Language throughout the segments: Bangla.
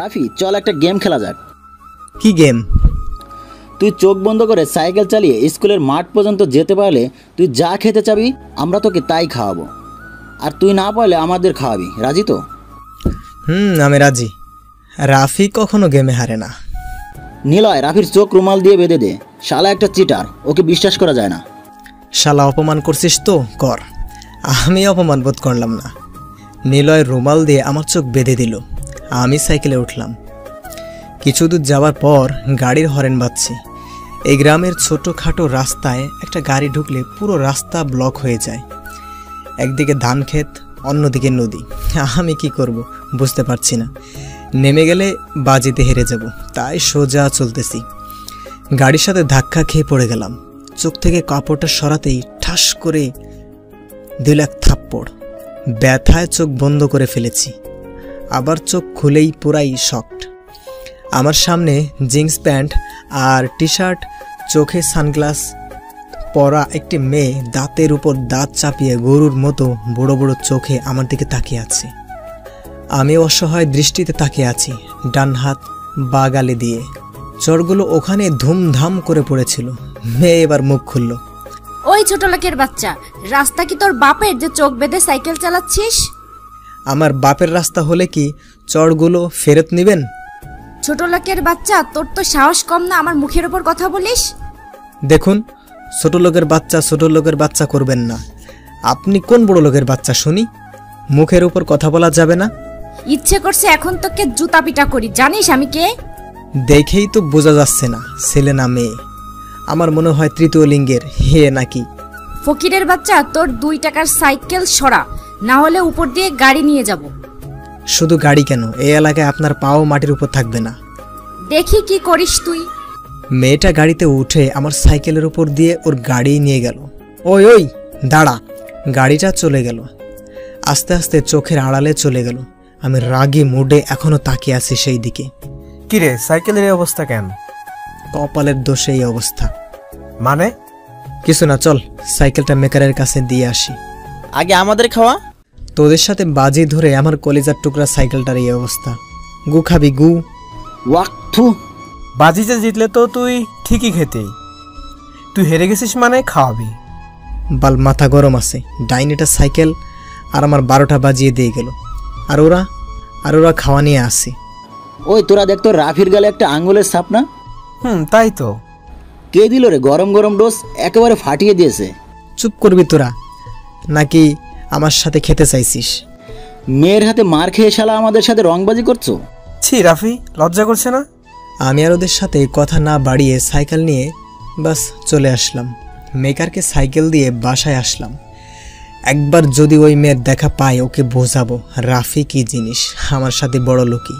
রাফি, চল একটা গেম খেলা যাক। কি গেম? তুই চোখ বন্ধ করে সাইকেল চালিয়ে স্কুলের মাঠ পর্যন্ত যেতে পারলে তুই যা খেতে চাবি আমরা তোকে তাই খাওয়াবো, আর তুই না পারলে আমাদের খাওয়াবি। রাজি তো? আমি রাজি। রাফি কখনো গেমে হারে না। নিলয়, রাফির চোখ রুমাল দিয়ে বেঁধে দে। শালা একটা চিটার, ওকে বিশ্বাস করা যায় না। শালা অপমান করছিস তো কর, আমি অপমান বোধ করলাম না। নিলয় রুমাল দিয়ে আমার চোখ বেঁধে দিল। আমি সাইকেলে উঠলাম। কিছু দূর যাওয়ার পর গাড়ির হরেন বাজছে। এই গ্রামের ছোটোখাটো রাস্তায় একটা গাড়ি ঢুকলে পুরো রাস্তা ব্লক হয়ে যায়। একদিকে ধান ক্ষেত, অন্যদিকে নদী। আমি কি করব বুঝতে পারছি না। নেমে গেলে বাজিতে হেরে যাব, তাই সোজা চলতেছি। গাড়ির সাথে ধাক্কা খেয়ে পড়ে গেলাম। চোখ থেকে কাপড়টা সরাতেই ঠাস করে দিল এক থাপ্পড়। ব্যথায় চোখ বন্ধ করে ফেলেছি। আবার চোখ খুলেই পুরাই শকড। আমার সামনে জিন্স প্যান্ট আর টি শার্ট, চোখে সানগ্লাস পরা একটি মেয়ে দাঁতের উপর দাঁত চাপিয়ে গরুর মতো বড় বড় চোখে আমার দিকে তাকিয়ে আছে। আমি অসহায় দৃষ্টিতে তাকিয়ে আছি, ডান হাত বা গালে দিয়ে। চড়গুলো ওখানে ধুমধাম করে পড়েছিল। মেয়ে এবার মুখ খুলল। ওই ছোট লোকের বাচ্চা, রাস্তা কি তোর বাপের যে চোখ বেঁধে সাইকেল চালাচ্ছিস? আমার বাপের রাস্তা হলে কি চড়গুলো ফেরত নেবেন? ছোট লোকের বাচ্চা, তোর তো সাহস কম না আমার মুখের উপর কথা বলিস? দেখুন, ছোট লোকের বাচ্চা করবেন না। আপনি কোন বড় লোকের বাচ্চা শুনি? মুখের উপর কথা বলা যাবে না। ইচ্ছে করছে এখন তোকে জুতা পিটা করি। জানিস আমি কে? দেখেই তো বোঝা যাচ্ছে না ছেলে না মেয়ে। আমার মনে হয় তৃতীয় লিঙ্গের হে নাকি। ফকিরের বাচ্চা, তোর 2 টাকার সাইকেল সরা, না হলে উপর দিয়ে গাড়ি নিয়ে যাব। শুধু গাড়ি কেন, এই এলাকায় আপনার পাও মাটির উপর থাকবে না। দেখি কি করিস তুই। মেয়েটা গাড়িতে উঠে আমার সাইকেলের উপর দিয়ে ওর গাড়ি নিয়ে গেল। ওই ওই দাঁড়া। গাড়িটা চলে গেল। আস্তে আস্তে চোখের আড়ালে চলে গেল। আমি রাগী মুডে এখনো তাকিয়ে আছি সেই দিকে। কিরে, সাইকেলের এই অবস্থা কেন? কপালের দোষে এই অবস্থা। মানে? কিছু না, চল সাইকেলটা মেকারের কাছে দিয়ে আসি। আগে আমাদের খাওয়া। তোদের সাথে বাজি ধরে আমার কলিজার টুকরা সাইকেলটার এই অবস্থা। গু খাবি গু? ওয়াক্থু, বাজিতে জিতলে তো তুই ঠিকই খেতেই, তুই হেরে গেছিস মানে খাওয়াবি। বাল মাথা গরম আছে। ডাইনিটা সাইকেল আর আমার 12টা বাজিয়ে দিয়ে গেল। আর ওরা খাওয়া নিয়ে আসে। ওই তোরা দেখতো রাফির গালে একটা আঙ্গুলের ছাপ না? তাই তো। কে দিল রে? গরম গরম ডোজ একেবারে ফাটিয়ে দিয়েছে। চুপ করবি তোরা, নাকি আমার সাথে খেতে চাইছিস? মেয়ের হাতে মার খেয়ে শালা আমাদের সাথে রংবাজি করছো? ছি রাফি, লজ্জা করছে না? আমি আর ওদের সাথে কথা না বাড়িয়ে সাইকেল নিয়ে বাস চলে আসলাম। মেকারকে সাইকেল দিয়ে বাসায় আসলাম। একবার যদি ওই মেয়ের দেখা পাই ওকে বোঝাবো রাফি কি জিনিস, আমার সাথে বড় লোকই।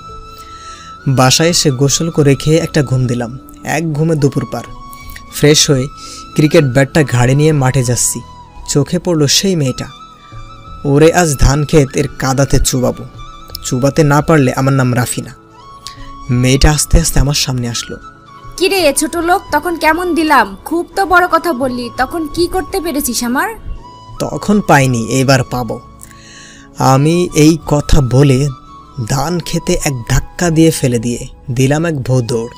বাসায় এসে গোসল করে খেয়ে একটা ঘুম দিলাম। এক ঘুমে দুপুর পার। ফ্রেশ হয়ে ক্রিকেট ব্যাটটা ঘাড়ে নিয়ে মাঠে যাচ্ছি। চোখে পড়লো সেই মেয়েটা। ওরে আজ ধান ক্ষেত এর কাদাতে চুবাবো। চুবাতে না পারলে আমার নাম রাফি না। মেয়েটা আস্তে আস্তে আমার সামনে আসলো। কিরে ছোট লোক, তখন কেমন দিলাম? খুব তো বড় কথা বললি, তখন কি করতে পেরেছিস আমার? তখন পাইনি, এবার পাবো। আমি এই কথা বলে ধান খেতে এক ধাক্কা দিয়ে ফেলে দিয়ে দিলাম এক ভৌ দৌড়।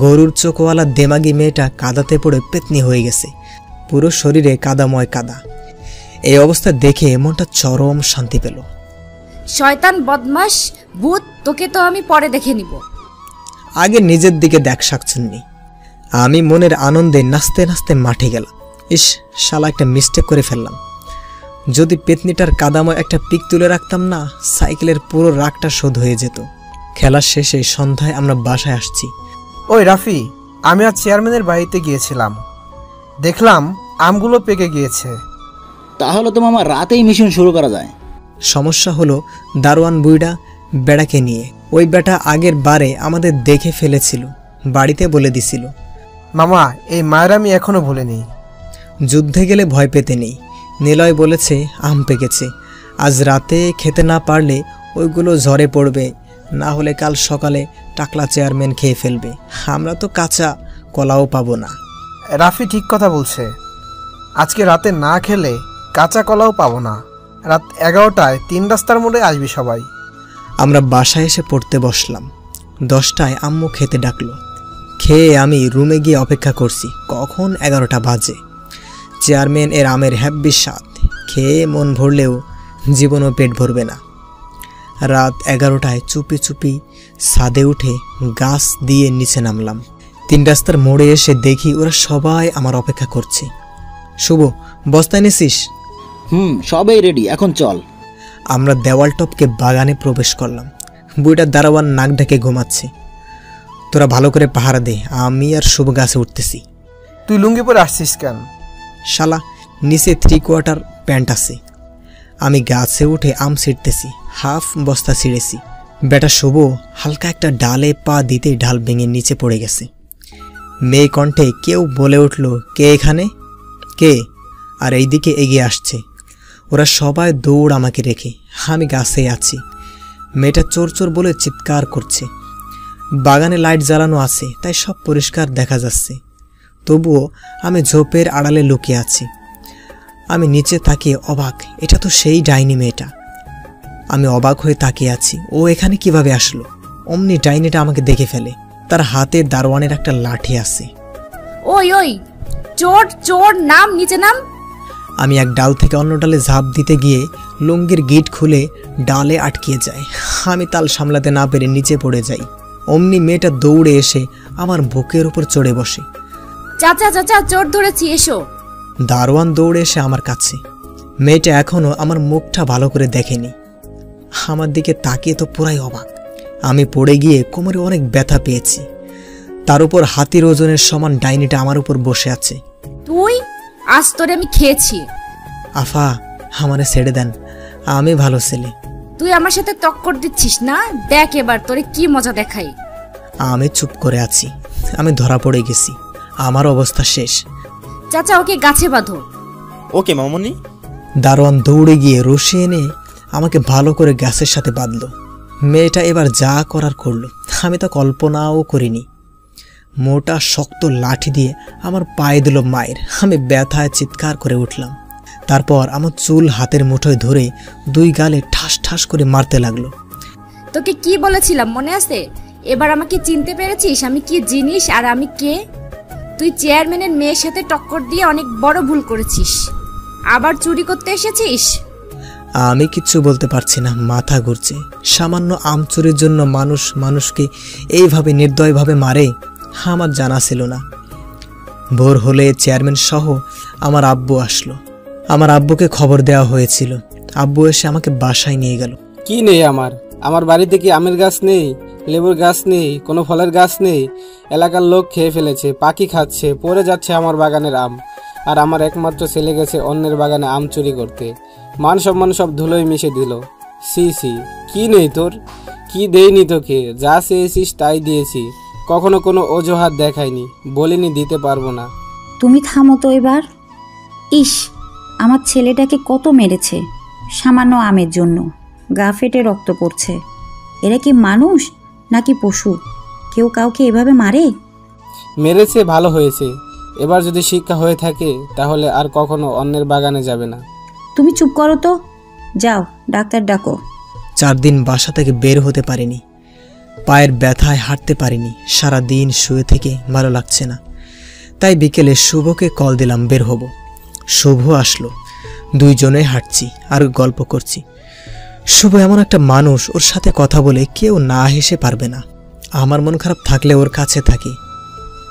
গরুর চোখওয়ালা দেমাগি মেয়েটা কাদাতে পড়ে পেতনি হয়ে গেছে। পুরো শরীরে কাদাময় কাদা। এই অবস্থা দেখে মনটা চরম শান্তি পেল। শয়তান বদমাশ ভূত, তোকে তো আমি পরে দেখে নিব। আগে নিজের দিকে দেখ শাকচুন্নি। আমি মনের আনন্দে নাচতে নাচতে মাঠে গেলাম। ইস, শালা একটা মিস্টেক করে ফেললাম। যদি পেতনিটার কাদাময় একটা পিক তুলে রাখতাম না, সাইকেলের পুরো রাগটা শোধ হয়ে যেত। খেলার শেষে সন্ধ্যায় আমরা বাসায় আসছি। ওই রাফি, আমি আজ চেয়ারম্যানের বাড়িতে গিয়েছিলাম, দেখলাম আমগুলো পেকে গিয়েছে। তাহলে তো মামা রাতেই মিশন শুরু করা যায়। সমস্যা হলো দারোয়ান বুইড়া বেড়াকে নিয়ে। ওই বেটা আগের বারে আমাদের দেখে ফেলেছিল, বাড়িতে বলে দিছিল। মামা, এই মায়ের আমি এখনো ভুলিনি। যুদ্ধে গেলে ভয় পেতে নেই। নিলয় বলেছে আম পেকেছে, আজ রাতে খেতে না পারলে ওইগুলো ঝরে পড়বে, না হলে কাল সকালে টাকলা চেয়ারম্যান খেয়ে ফেলবে। আমরা তো কাঁচা কলাও পাবো না। রাফি ঠিক কথা বলছে, আজকে রাতে না খেলে কাঁচা কলাও পাবো না। রাত 11টায় 3 রাস্তার মোড়ে আসবি সবাই। আমরা বাসায় এসে পড়তে বসলাম। 10টায় আম্মু খেতে ডাকলো। খেয়ে আমি রুমে গিয়ে অপেক্ষা করছি কখন 11টা বাজে। চেয়ারম্যান এর আমের হ্যাব্বি স্বাদ খেয়ে মন ভরলেও জীবনও পেট ভরবে না। রাত 11টায় চুপি চুপি ছাদে উঠে গাছ দিয়ে নিচে নামলাম। 3 রাস্তার মোড়ে এসে দেখি ওরা সবাই আমার অপেক্ষা করছে। শুভ, বস্তা এনেছিস? সবাই রেডি, এখন চল। আমরা দেওয়াল টপকে বাগানে প্রবেশ করলাম। বুইটার দারোয়ান নাক ঢেকে ঘুমাচ্ছে। তোরা ভালো করে পাহারা দে, আমি আর শুভ গাছে উঠতেছি। তুই লুঙ্গি পরে আসছিস কেন? শালা, নিচে 3/4 প্যান্ট আছে। আমি গাছে উঠে আম ছিঁড়তেছি, হাফ বস্তা ছিঁড়েছি। বেটা শুভ হালকা একটা ডালে পা দিতেই ঢাল ভেঙে নিচে পড়ে গেছে। মেয়ে কণ্ঠে কেউ বলে উঠল, কে এখানে? কে? আর এইদিকে এগিয়ে আসছে। ওরা সবাই দৌড় আমাকে রেখে। আমি গাছে আছি। মেয়েটা চোর চোর বলে চিৎকার করছে। বাগানে লাইট জ্বালানো আছে, তাই সব পরিষ্কার দেখা যাচ্ছে। তবুও আমি ঝোপের আড়ালে লুকিয়ে আছি। আমি নিচে তাকিয়ে অবাক, এটা তো সেই ডাইনি মেয়েটা। আমি অবাক হয়ে তাকিয়ে আছি, ও এখানে কিভাবে আসলো? অমনি ডাইনিটা আমাকে দেখে ফেলে। তার হাতে দারোয়ানের একটা লাঠি আছে। ওই ওই, চোর চোর, নাম, নিচে নাম। আমি এক ডাল থেকে অন্য ডালে ঝাঁপ দিতে গিয়ে লুঙ্গির গিট খুলে ডালে আটকিয়ে যায়। আমি তাল সামলাতে না পেরে নিচে পড়ে যাই। অমনি মেয়েটা দৌড়ে এসে আমার বুকের উপর চড়ে বসে। চাচা চাচা, চোর ধরেছি, এসো। দারোয়ান দৌড়ে এসে আমার কাছে। মেয়েটা এখনো আমার মুখটা ভালো করে দেখেনি। আমার দিকে তাকিয়ে তো পুরাই অবাক। আমি পড়ে গিয়ে কোমরে অনেক ব্যথা পেয়েছি। তার উপর হাতির ওজনের সমান ডাইনিটা আমার উপর বসে আছে। তুই? আজ তোরে আমি খেয়েছি। আফা, আমারে ছেড়ে দেন, আমি ভালো ছেলে। তুই আমার সাথে টক্কর দিচ্ছিস না? দেখ এবার তোরে কি মজা দেখাই। আমি চুপ করে আছি। আমি ধরা পড়ে গেছি, আমার অবস্থা শেষ। চাচা, ওকে গাছে বাঁধো। ওকে মামুনি। দারোয়ান দৌড়ে গিয়ে রশি এনে আমাকে ভালো করে গ্যাসের সাথে বাঁধলো। মেয়েটা এবার যা করার করলো, আমি তা কল্পনাও করিনি। মোটা শক্ত লাঠি দিয়ে আমার পায়ে দিল মায়ের। আমি ব্যথায় চিৎকার করে উঠলাম। তারপর আমার চুল হাতের মুঠোয় ধরে 2 গালে ঠাস ঠাস করে মারতে লাগলো। তোকে কি বলেছিলাম মনে আছে? এবার আমাকে চিনতে পেরেছিস আমি কি জিনিস আর আমি কে? তুই চেয়ারম্যানের মেয়ের সাথে টক্কর দিয়ে অনেক বড় ভুল করেছিস। আবার চুরি করতে এসেছিস। আমি কিচ্ছু বলতে পারছি না, মাথা ঘুরছে। সামান্য আম চুরির জন্য মানুষ মানুষকে এইভাবে নির্দয়ভাবে মারে, আমার জানা ছিল না। ভোর হলে চেয়ারম্যান সহ আমার আব্বু আসলো। আমার আব্বুকে খবর দেওয়া হয়েছিল। আব্বু এসে আমাকে বাসায় নিয়ে গেল। কি নেই আমার বাড়িতে কি আমের গাছ নেই, লেবুর গাছ নেই, কোনো ফলের গাছ নেই? এলাকার লোক খেয়ে ফেলেছে, পাখি খাচ্ছে, পড়ে যাচ্ছে আমার বাগানের আম। আর আমার একমাত্র ছেলে গেছে অন্যের বাগানে আম চুরি করতে। মান সম্মান সব ধুলোয় মিশে দিল। সি সি, কি নেই তোর? কি দেইনি তোকে? যা চেয়েছিস তাই দিয়েছি, কখনো কোনো অজুহাত দেখাইনি, বলিনি দিতে পারবো না। তুমি থামো তো এবার। ইস, আমার ছেলেটাকে কত মেরেছে সামান্য আমের জন্য। গা ফেটে রক্ত পড়ছে। এরা কি মানুষ নাকি পশু? কেউ কাউকে এভাবে মারে? মেরেছে, ভালো হয়েছে। এবার যদি শিক্ষা হয়ে থাকে তাহলে আর কখনো অন্যের বাগানে যাবে না। তুমি চুপ করো তো, যাও ডাক্তার ডাকো। 4 দিন বাসা থেকে বের হতে পারিনি। পায়ের ব্যথায় হাঁটতে পারিনি। সারা দিন শুয়ে থেকে ভালো লাগছে না। তাই বিকেলে শুভকে কল দিলাম, বের হব। শুভ আসলো। 2 জনে হাঁটছি আর গল্প করছি। শুভ এমন একটা মানুষ, ওর সাথে কথা বলে কেউ না হেসে পারবে না। আমার মন খারাপ থাকলে ওর কাছে থাকি,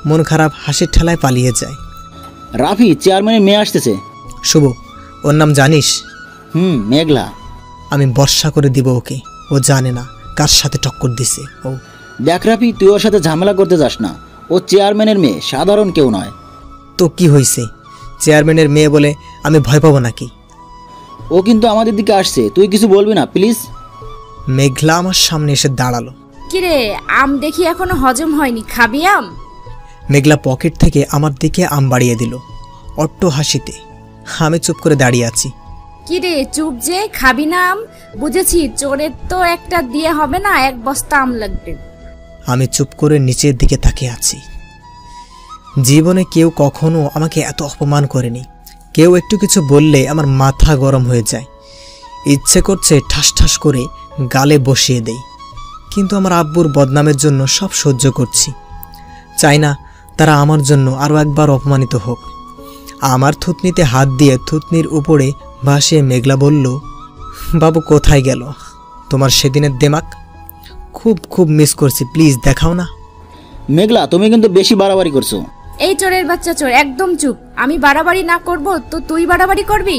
মন খারাপ হাসির ঠেলায় পালিয়ে যায়। রাফি, চেয়ারম্যানের মেয়ে আসতেছে। শুভ, ওর নাম জানিস? মেঘলা। আমি বর্ষা করে দিব ওকে। ও জানে না কার সাথে টক্কর দিছে। ও দেখ রাফি, তুই ওর সাথে ঝামেলা করতে যাস না। ও চেয়ারম্যানের মেয়ে, সাধারণ কেউ নয়। তো কি হয়েছে? চেয়ারম্যানের মেয়ে বলে আমি ভয় পাবো নাকি? ও কিন্তু আমাদের দিকে আসছে, তুই কিছু বলবি না প্লিজ। মেঘলা আমার সামনে এসে দাঁড়ালো। কিরে, আম দেখি এখনো হজম হয়নি, খাবি আম? মেঘলা পকেট থেকে আমার দিকে আম বাড়িয়ে দিল অট্ট হাসিতে। আমি চুপ করে দাঁড়িয়ে আছি। কিরে চুপ যে, খাবি না আম? বুঝেছি, চোরের তো একটা দিয়ে হবে না, 1 বস্তা আম লাগবে। আমি চুপ করে নিচের দিকে তাকিয়ে আছি। জীবনে কেউ কখনো আমাকে এত অপমান করেনি। কেউ একটু কিছু বললে আমার মাথা গরম হয়ে যায়। ইচ্ছে করছে ঠাস ঠাস করে গালে বসিয়ে দেই। কিন্তু আমার আব্বুর বদনামের জন্য সব সহ্য করছি। চাই না তারা আমার জন্য আরও একবার অপমানিত হোক। আমার থুতনিতে হাত দিয়ে থুতনির উপরে ভাসিয়ে মেঘলা বলল, বাবু কোথায় গেল তোমার সেদিনের দেমাক? খুব খুব মিস করছি, প্লিজ দেখাও না। মেঘলা, তুমি কিন্তু বেশি বাড়াবাড়ি করছো। এই চোরের বাচ্চা চোর, একদম চুপ। আমি বাড়াবাড়ি না করব তো তুই বাড়াবাড়ি করবি?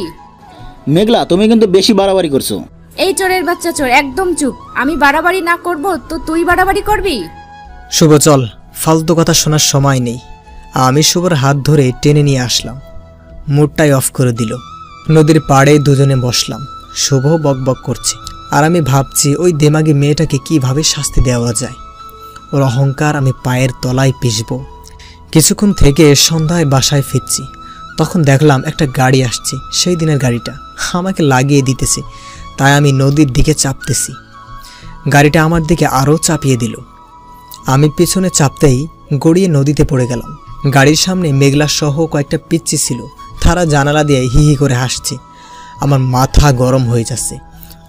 মেঘলা, তুমি কিন্তু বেশি বাড়াবাড়ি করছো। এই চোরের বাচ্চা চোর, একদম চুপ। আমি বাড়াবাড়ি না করব তো তুই বাড়াবাড়ি করবি? শুভ চল, ফালতু কথা শোনার সময় নেই। আমি শুভর হাত ধরে টেনে নিয়ে আসলাম, মুডটাই অফ করে দিল। নদীর পাড়ে দুজনে বসলাম। শুভ বকবক করছে আর আমি ভাবছি ওই দেমাগী মেয়েটাকে কিভাবে শাস্তি দেওয়া যায়। ওর অহংকার আমি পায়ের তলায় পিষব। কিছুক্ষণ থেকে সন্ধ্যায় বাসায় ফিরছি, তখন দেখলাম একটা গাড়ি আসছে। সেই দিনের গাড়িটা আমাকে লাগিয়ে দিতেছে, তাই আমি নদীর দিকে চাপতেছি। গাড়িটা আমার দিকে আরও চাপিয়ে দিল। আমি পেছনে চাপতেই গড়িয়ে নদীতে পড়ে গেলাম। গাড়ির সামনে মেঘলা সহ কয়েকটা পিচ্চি ছিল, তারা জানালা দিয়ে হি হি করে হাসছে। আমার মাথা গরম হয়ে যাচ্ছে।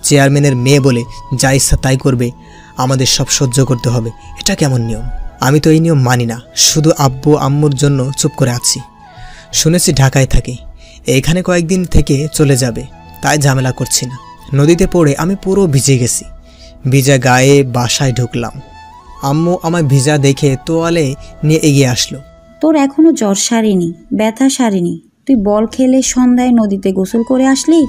চেয়ারম্যানের মেয়ে বলে যা ইচ্ছা তাই করবে, আমাদের সব সহ্য করতে হবে, এটা কেমন নিয়ম? আমি তো এই নিয়ম মানি না। শুধু আব্বু আম্মুর জন্য চুপ করে আছি। শুনেছি ঢাকায় থাকে, এইখানে কয়েকদিন থেকে চলে যাবে, তাই ঝামেলা করছি না। নদীতে পড়ে আমি পুরো ভিজে গেছি। ভিজা গায়ে বাসায় ঢুকলাম। আম্মু আমায় ভিজা দেখে তোয়ালে নিয়ে এগিয়ে আসলো। তোর এখনো জ্বর সারেনি, ব্যথা সারেনি, তুই বল খেলে সন্ধ্যায় নদীতে গোসল করে আসলি?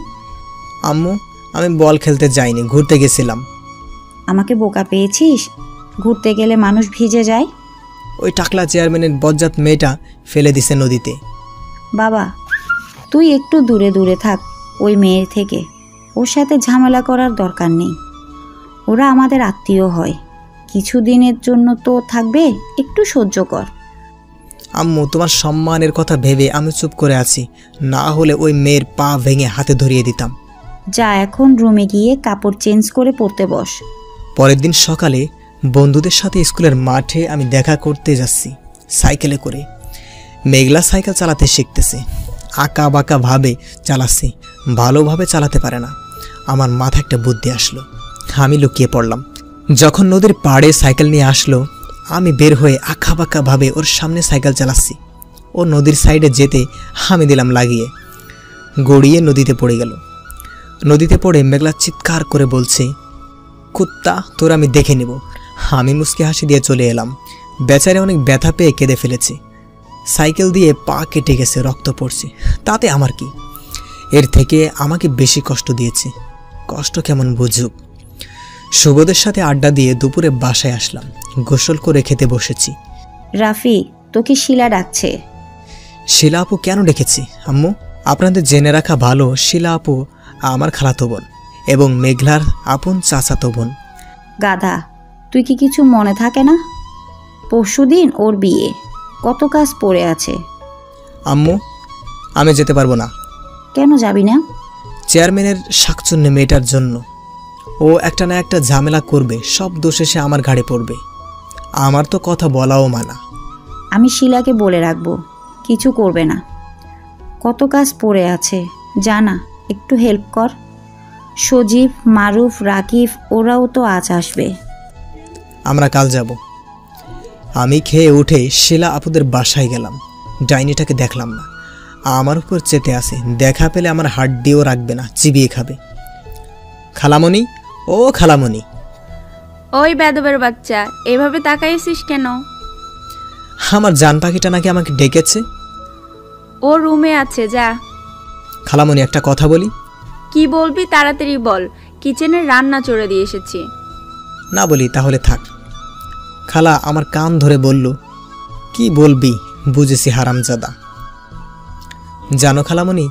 আম্মু, আমি বল খেলতে যাইনি, ঘুরতে গেছিলাম। আমাকে বোকা পেয়েছিস? ঘুরতে গেলে মানুষ ভিজে যায়। ওই টাকলা চেয়ারম্যানের বজ্জাত মেয়েটা ফেলে দিছে নদীতে। বাবা, তুই একটু দূরে দূরে থাক ওই মেয়ের থেকে। ওর সাথে ঝামেলা করার দরকার নেই। ওরা আমাদের আত্মীয় হয়, কিছুদিনের জন্য তো থাকবে, একটু সহ্য কর। আম্মু, তোমার সম্মানের কথা ভেবে আমি চুপ করে আছি, না হলে ওই মেয়ের পা ভেঙে হাতে ধরিয়ে দিতাম। যা, এখন রুমে গিয়ে কাপড় চেঞ্জ করে পড়তে বস। পরের দিন সকালে বন্ধুদের সাথে স্কুলের মাঠে আমি দেখা করতে যাচ্ছি সাইকেলে করে। মেঘলা সাইকেল চালাতে শিখতেছে, আঁকা বাঁকা ভাবে চালাচ্ছে, ভালোভাবে চালাতে পারে না। আমার মাথায় একটা বুদ্ধি আসলো, আমি লুকিয়ে পড়লাম। যখন নদীর পাড়ে সাইকেল নিয়ে আসলো, আমি বের হয়ে আঁকা বাঁকা ভাবে ওর সামনে সাইকেল চালাচ্ছি। ও নদীর সাইডে যেতে আমি দিলাম লাগিয়ে, গড়িয়ে নদীতে পড়ে গেল। নদীতে পড়ে মেঘলা চিৎকার করে বলছে, কুত্তা, তোর আমি দেখে নেব। আমি মুচকি হাসি দিয়ে চলে এলাম। বেচারে অনেক ব্যথা পেয়ে কেঁদে ফেলেছে। সাইকেল দিয়ে পা কেটে গেছে, রক্ত পড়ছে, তাতে আমার কি? এর থেকে আমাকে বেশি কষ্ট দিয়েছে, কষ্ট কেমন বুঝুক। শুভদের সাথে আড্ডা দিয়ে দুপুরে বাসায় আসলাম, গোসল করে খেতে বসেছি। রাফি, তোকে শিলা ডাকছে। শিলা আপু কেন ডেকেছি আম্মু? আপনাদের জেনে রাখা ভালো, শিলা আপু আমার খালাতো বোন এবং মেঘলার আপন চাচাতো বোন। গাধা, তুই কি কিছু মনে থাকে না? পরশুদিন ওর বিয়ে, কত কাজ পড়ে আছে। আম্মু, আমি যেতে পারবো না। কেন যাবি না? চেয়ারম্যানের শাকচুন্নি মেয়েটার জন্য। ও একটা না একটা ঝামেলা করবে, সব দোষ এসে আমার ঘাড়ে পড়বে। আমার তো কথা বলাও মানা। আমি শিলাকে বলে রাখবো, কিছু করবে না। কত কাজ পড়ে আছে, জানা, একটু হেল্প কর। সজীব, মারুফ, রাকিব ওরাও তো আজ আসবে। আমরা কাল যাব। আমি খেয়ে উঠে শিলা আপুদের বাসায় গেলাম। ডাইনিটাকে দেখলাম না, আমার উপর চেতে আসে। দেখা পেলে আমার হাড্ডিও রাখবে না, চিবিয়ে খাবে। খালামণি, ও খালামণি। ওই বেদবের বাচ্চা, এভাবে তাকাইছিস কেন? আমার জান পাখিটা নাকি আমাকে ডেকেছে। ও রুমে আছে, যা। খালামণি, একটা কথা বলি। কি বলবি তাড়াতাড়ি বল, কিচেনের রান্না চড়ে দিয়ে এসেছি। না বলি তাহলে থাক। খালা আমার কান ধরে বলল, কি বলবি, বুঝেছি হারামজাদা। জানো খালামণি,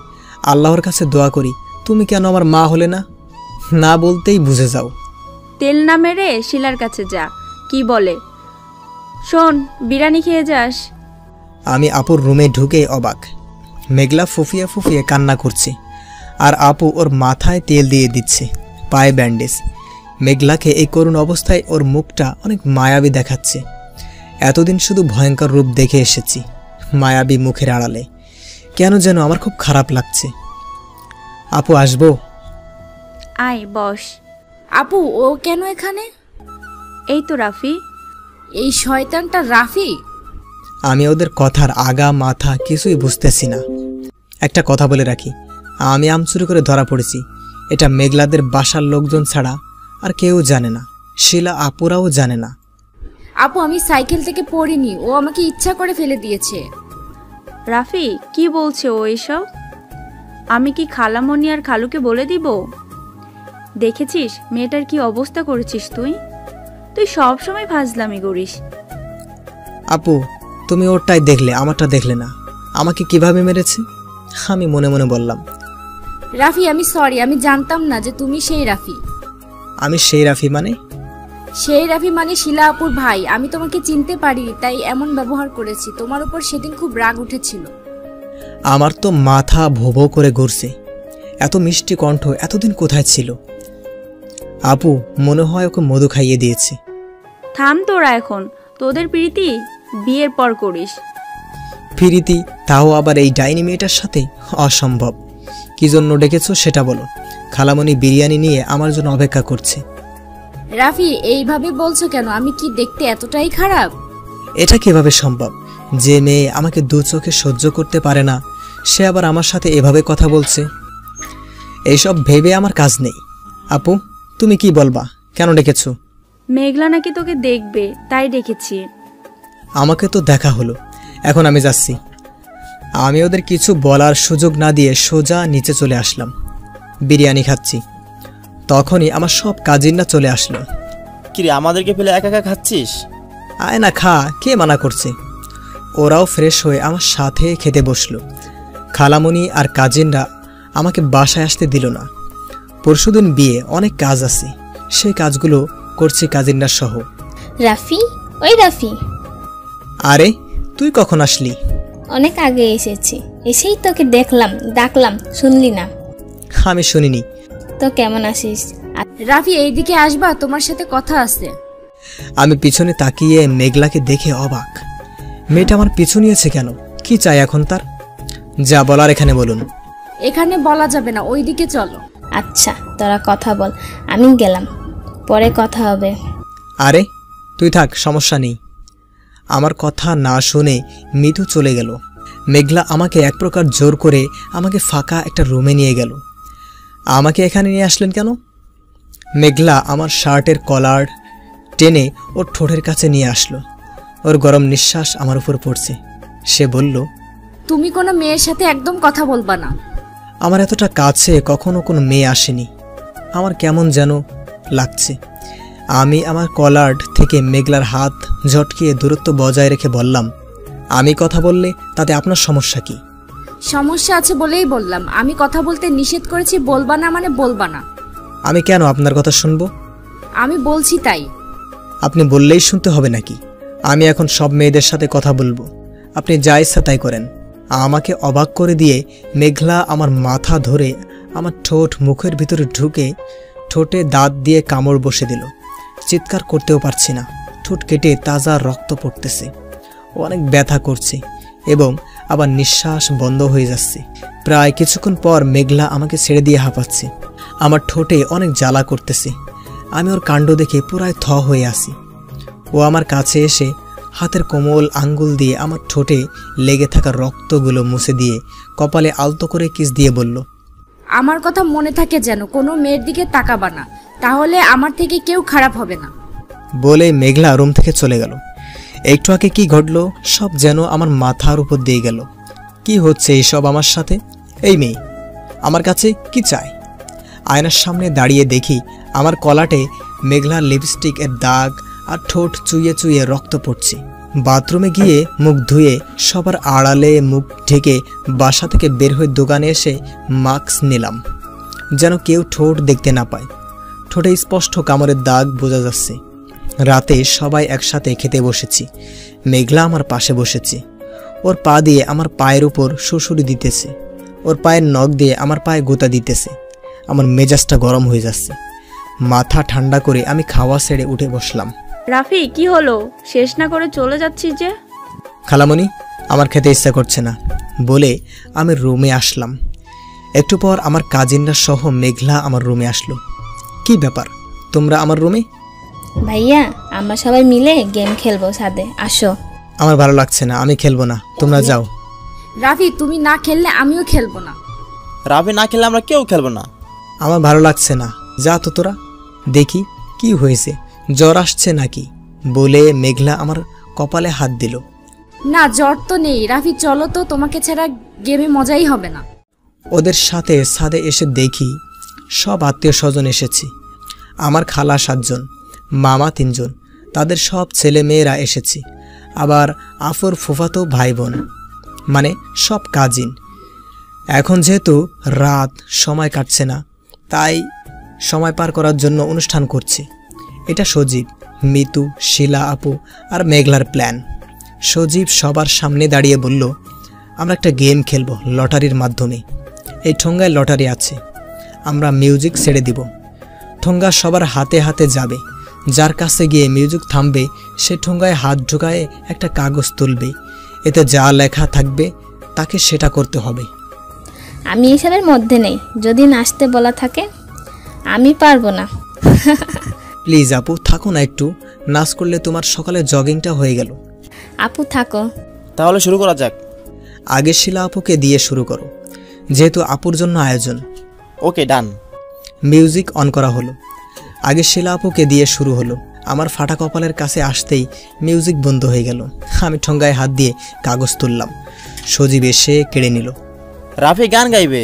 আল্লাহর কাছে দোয়া করি তুমি কেন আমার মা হলে না, না বলতেই বুঝে যাও। তেল না মেরে শিলার কাছে যা, কি বলে। শোন, বিরিয়ানি খেয়ে যাস। আমি আপুর রুমে ঢুকে অবাক। মেঘলা ফুফিয়ে ফুফিয়ে কান্না করছে, আর আপু ওর মাথায় তেল দিয়ে দিচ্ছে, পায়ে ব্যান্ডেজ। মেঘলাকে এই করুণ অবস্থায় ওর মুখটা অনেক মায়াবী দেখাচ্ছে। এতদিন শুধু ভয়ঙ্কর রূপ দেখে এসেছি, মায়াবী মুখের আড়ালে কেন যেন আমার খুব খারাপ লাগছে। আপু, আসবো? আয় বস। আপু, ও কেন এখানে? এই তো রাফি। এই শয়তানটা রাফি? আমি ওদের কথার আগা মাথা কিছুই বুঝতেছি না। একটা কথা বলে রাখি, আমি আম চুরি করে ধরা পড়েছি এটা মেঘলাদের বাসার লোকজন ছাড়া আর কেউ জানে না, শিলা আপুরাও জানে না। আপু, আমি সাইকেল থেকে পড়িনি, ও আমাকে ইচ্ছা করে ফেলে দিয়েছে। রাফি কি বলছে ও এসব? আমি কি খালামণি আর খালুকে বলে দিব? দেখেছিস মেয়েটার কি অবস্থা করেছিস তুই? তুই সব সময় ফাজলামি করিস। আপু, তুমি ওরটাই দেখলে, আমারটা দেখলে না। আমাকে কিভাবে মেরেছে? আমি মনে মনে বললাম। রাফি, আমি সরি, আমি জানতাম না যে তুমি সেই রাফি। আমি সেই রাফি মানে? সেই রাফি মানে শিলা আপুর ভাই। আমি তোমাকে চিনতে পারি তাই এমন ব্যবহার করেছি। তোমার উপর সেদিন খুব রাগ উঠেছিল। আমার তো মাথা ভোভো করে ঘুরছে। এত মিষ্টি কণ্ঠ এতদিন কোথায় ছিল? আপু, মনে হয় ওকে মধু খাইয়ে দিয়েছে। থাম তোরা এখন, তোদের প্রীতি বিয়ের পর করিস। ফিরিতি, তাও আবার এই ডাইনি মেয়েটার সাথে? অসম্ভব। কি জন্য ডেকেছো সেটা বলো। খালামণি বিরিয়ানি নিয়ে আমার জন্য অপেক্ষা করছে। রাফি, এইভাবে বলছো কেন? আমি কি দেখতে এতটাই খারাপ? এটা কিভাবে সম্ভব? যে মেয়ে আমাকে দু চোখে সহ্য করতে পারে না, সে আবার আমার সাথে এভাবে কথা বলছে। এইসব ভেবে আমার কাজ নেই। আপু, তুমি কি বলবা? কেন ডেকেছো? মেঘলা নাকি তোকে দেখবে তাই ডেকেছি। আমাকে তো দেখা হলো, এখন আমি যাচ্ছি। আমি ওদের কিছু বলার সুযোগ না দিয়ে সোজা নিচে চলে আসলাম। বিরিয়ানি খাচ্ছি, তখনই আমার সব কাজিনরা চলে আসলো। কিরে, আমাদেরকে ফেলে একা একা খাচ্ছিস? আয় না খা, কে মানা করছে? ওরাও ফ্রেশ হয়ে আমার সাথে খেতে বসলো। খালামণি আর কাজিনরা আমাকে বাসায় আসতে দিল না। পরশুদিন বিয়ে, অনেক কাজ আছে, সেই কাজগুলো করছি কাজিনরা সহ। রাফি, ওই রাফি। আরে তুই কখন আসলি? অনেক আগে এসেছি, এসেই তোকে দেখলাম, ডাকলাম, শুনলি না? আমি শুনিনি। তো কেমন আছিস? রাফি, এইদিকে আসবা, তোমার সাথে কথা আছে। আমি পিছনে তাকিয়ে মেঘলাকে দেখে অবাক। মেয়েটা আমার পিছু নিয়েছে কেন? কি চাই এখন তার? যা বলার এখানে বলুন। এখানে বলা যাবে না, ওইদিকে চলো। আচ্ছা, তোরা কথা বল, আমি গেলাম, পরে কথা হবে। আরে তুই থাক, সমস্যা নেই। আমার কথা না শুনে মিতু চলে গেল। মেঘলা আমাকে এক প্রকার জোর করে আমাকে ফাঁকা একটা রুমে নিয়ে গেল। আমাকে এখানে নিয়ে আসলেন কেন? মেঘলা আমার শার্টের কলার টেনে ওর ঠোঁটের কাছে নিয়ে আসলো। ওর গরম নিঃশ্বাস আমার উপর পড়ছে। সে বলল, তুমি কোনো মেয়ের সাথে একদম কথা বলবা না। আমার এতটা কাছে কখনো কোনো মেয়ে আসেনি। আমার কেমন যেন লাগছে। আমি আমার কলার থেকে মেঘলার হাত ঝটকিয়ে দূরত্ব বজায় রেখে বললাম, আমি কথা বললে তাতে আপনার সমস্যা কি? সমস্যা আছে বলেই বললাম। আমি কথা বলতে নিষেধ করেছি, বলবা না মানে বলবা না। আমি কেন আপনার কথা শুনবো? আমি বলছি তাই। আপনি বললেই শুনতে হবে নাকি? আমি এখন সব মেয়েদের সাথে কথা বলবো, আপনি যা ইচ্ছা তাই করেন। আমাকে অবাক করে দিয়ে মেঘলা আমার মাথা ধরে আমার ঠোঁট মুখের ভিতরে ঢুকে ঠোঁটে দাঁত দিয়ে কামড় বসে দিল। চিৎকার করতেও পারছি না, ঠোঁট কেটে তাজা রক্ত পড়তেছে। অনেক ব্যথা করছে এবং আবার নিঃশ্বাস বন্ধ হয়ে যাচ্ছে। প্রায় কিছুক্ষণ পর মেঘলা আমাকে ছেড়ে দিয়ে হাঁপাচ্ছে। আমার ঠোঁটে অনেক জ্বালা করতেছে। আমি ওর কাণ্ড দেখে পুরাই থ হয়ে আসি। ও আমার কাছে এসে হাতের কোমল আঙ্গুল দিয়ে আমার ঠোঁটে লেগে থাকা রক্তগুলো মুছে দিয়ে কপালে আলতো করে কিস দিয়ে বলল, আমার কথা মনে থাকে যেন, কোনো মেয়ের দিকে তাকাবা না, তাহলে আমার থেকে কেউ খারাপ হবে না। বলে মেঘলা রুম থেকে চলে গেল। একটু আগে কি ঘটলো সব যেন আমার মাথার উপর দিয়ে গেল। কি হচ্ছে এইসব আমার সাথে? এই মেয়ে আমার কাছে কি চায়? আয়নার সামনে দাঁড়িয়ে দেখি আমার কলাটে মেঘলার লিপস্টিকের দাগ আর ঠোঁট চুইয়ে চুইয়ে রক্ত পড়ছে। বাথরুমে গিয়ে মুখ ধুয়ে সবার আড়ালে মুখ ঢেকে বাসা থেকে বের হয়ে দোকানে এসে মাস্ক নিলাম, যেন কেউ ঠোঁট দেখতে না পায়। ঠোঁটে স্পষ্ট কামড়ের দাগ বোঝা যাচ্ছে। রাতে সবাই একসাথে খেতে বসেছি। মেঘলা আমার পাশে বসেছে। ওর পা দিয়ে আমার পায়ের উপর সুড়সুড়ি দিতেছে, ওর পায়ের নখ দিয়ে আমার পায়ে গোতা দিতেছে। আমার মেজাজটা গরম হয়ে যাচ্ছে। মাথা ঠান্ডা করে আমি খাওয়া ছেড়ে উঠে বসলাম। রাফি কি হলো, শেষ না করে চলে যাচ্ছিস যে? খালামণি, আমার খেতে ইচ্ছা করছে না বলে আমি রুমে আসলাম। একটু পর আমার কাজিনরা সহ মেঘলা আমার রুমে আসলো। কি ব্যাপার, তোমরা আমার রুমে? ভাইয়া আমরা সবাই মিলে গেম খেলবো ছাদে, আসো। আমার ভালো লাগছে না, আমি খেলবো না, তোমরা যাও। রাফি তুমি না খেললে আমিও খেলবো না। রাফি না খেললে আমরা কেউ খেলবো না। আমার ভালো লাগছে না, যা তো তোরা। দেখি কি হয়েছে, জ্বর আসছে নাকি? বলে মেঘলা আমার কপালে হাত দিল। না জ্বর তো নেই রাফি, চলো তো, তোমাকে ছাড়া গেমে মজাই হবে না। ওদের সাথে ছাদে এসে দেখি সব আত্মীয় স্বজন এসেছে। আমার খালা 7 জন, মামা 3 জন, তাদের সব ছেলে মেয়েরা এসেছে। আবার আফুর ফুফাতো ভাই বোন, মানে সব কাজিন। এখন যেহেতু রাত, সময় কাটছে না, তাই সময় পার করার জন্য অনুষ্ঠান করছে। এটা সজীব, মিতু, শিলা আপু আর মেঘলার প্ল্যান। সজীব সবার সামনে দাঁড়িয়ে বলল, আমরা একটা গেম খেলবো লটারির মাধ্যমে। এই ঠোঙ্গায় লটারি আছে, আমরা মিউজিক ছেড়ে দিব। ঠোঙ্গা সবার হাতে হাতে যাবে, যার কাছে গিয়ে মিউজিক থামবে সে ঠোঙ্গায় হাত ঢুকায় একটা কাগজ তুলবে, এতে যা লেখা থাকবে তাকে সেটা করতে হবে। আমি এসবের মধ্যে নেই, যদি নাচতে বলা থাকে আমি পারবো না। প্লিজ আপু থাকো না একটু, নাচ করলে তোমার সকালে জগিংটা হয়ে গেল। আপু থাকো। তাহলে শুরু করা যাক। আগে শিলা আপুকে দিয়ে শুরু করো, যেহেতু আপুর জন্য আয়োজন। ওকে ডান। মিউজিক অন করা হলো। আগে শিলা আপুকে দিয়ে শুরু হলো। আমার ফাটা কপালের কাছে আসতেই মিউজিক বন্ধ হয়ে গেল। আমি ঠোঙ্গায় হাত দিয়ে কাগজ তুললাম। সজীব এসে কেড়ে নিল। রাফি গান গাইবে।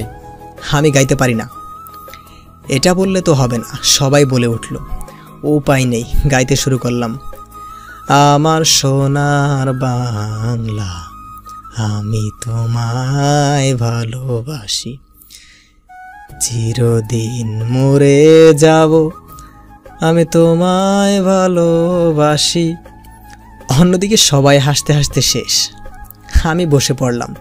আমি গাইতে পারি না। এটা বললে তো হবে না, সবাই বলে উঠল। উপায় নেই, গাইতে শুরু করলাম। আমার সোনার বাংলা, আমি তোমায় ভালোবাসি, চিরদিন মরে যাব, আমি তোমায় ভালোবাসি। অন্যদিকে সবাই হাসতে হাসতে শেষ। আমি বসে পড়লাম।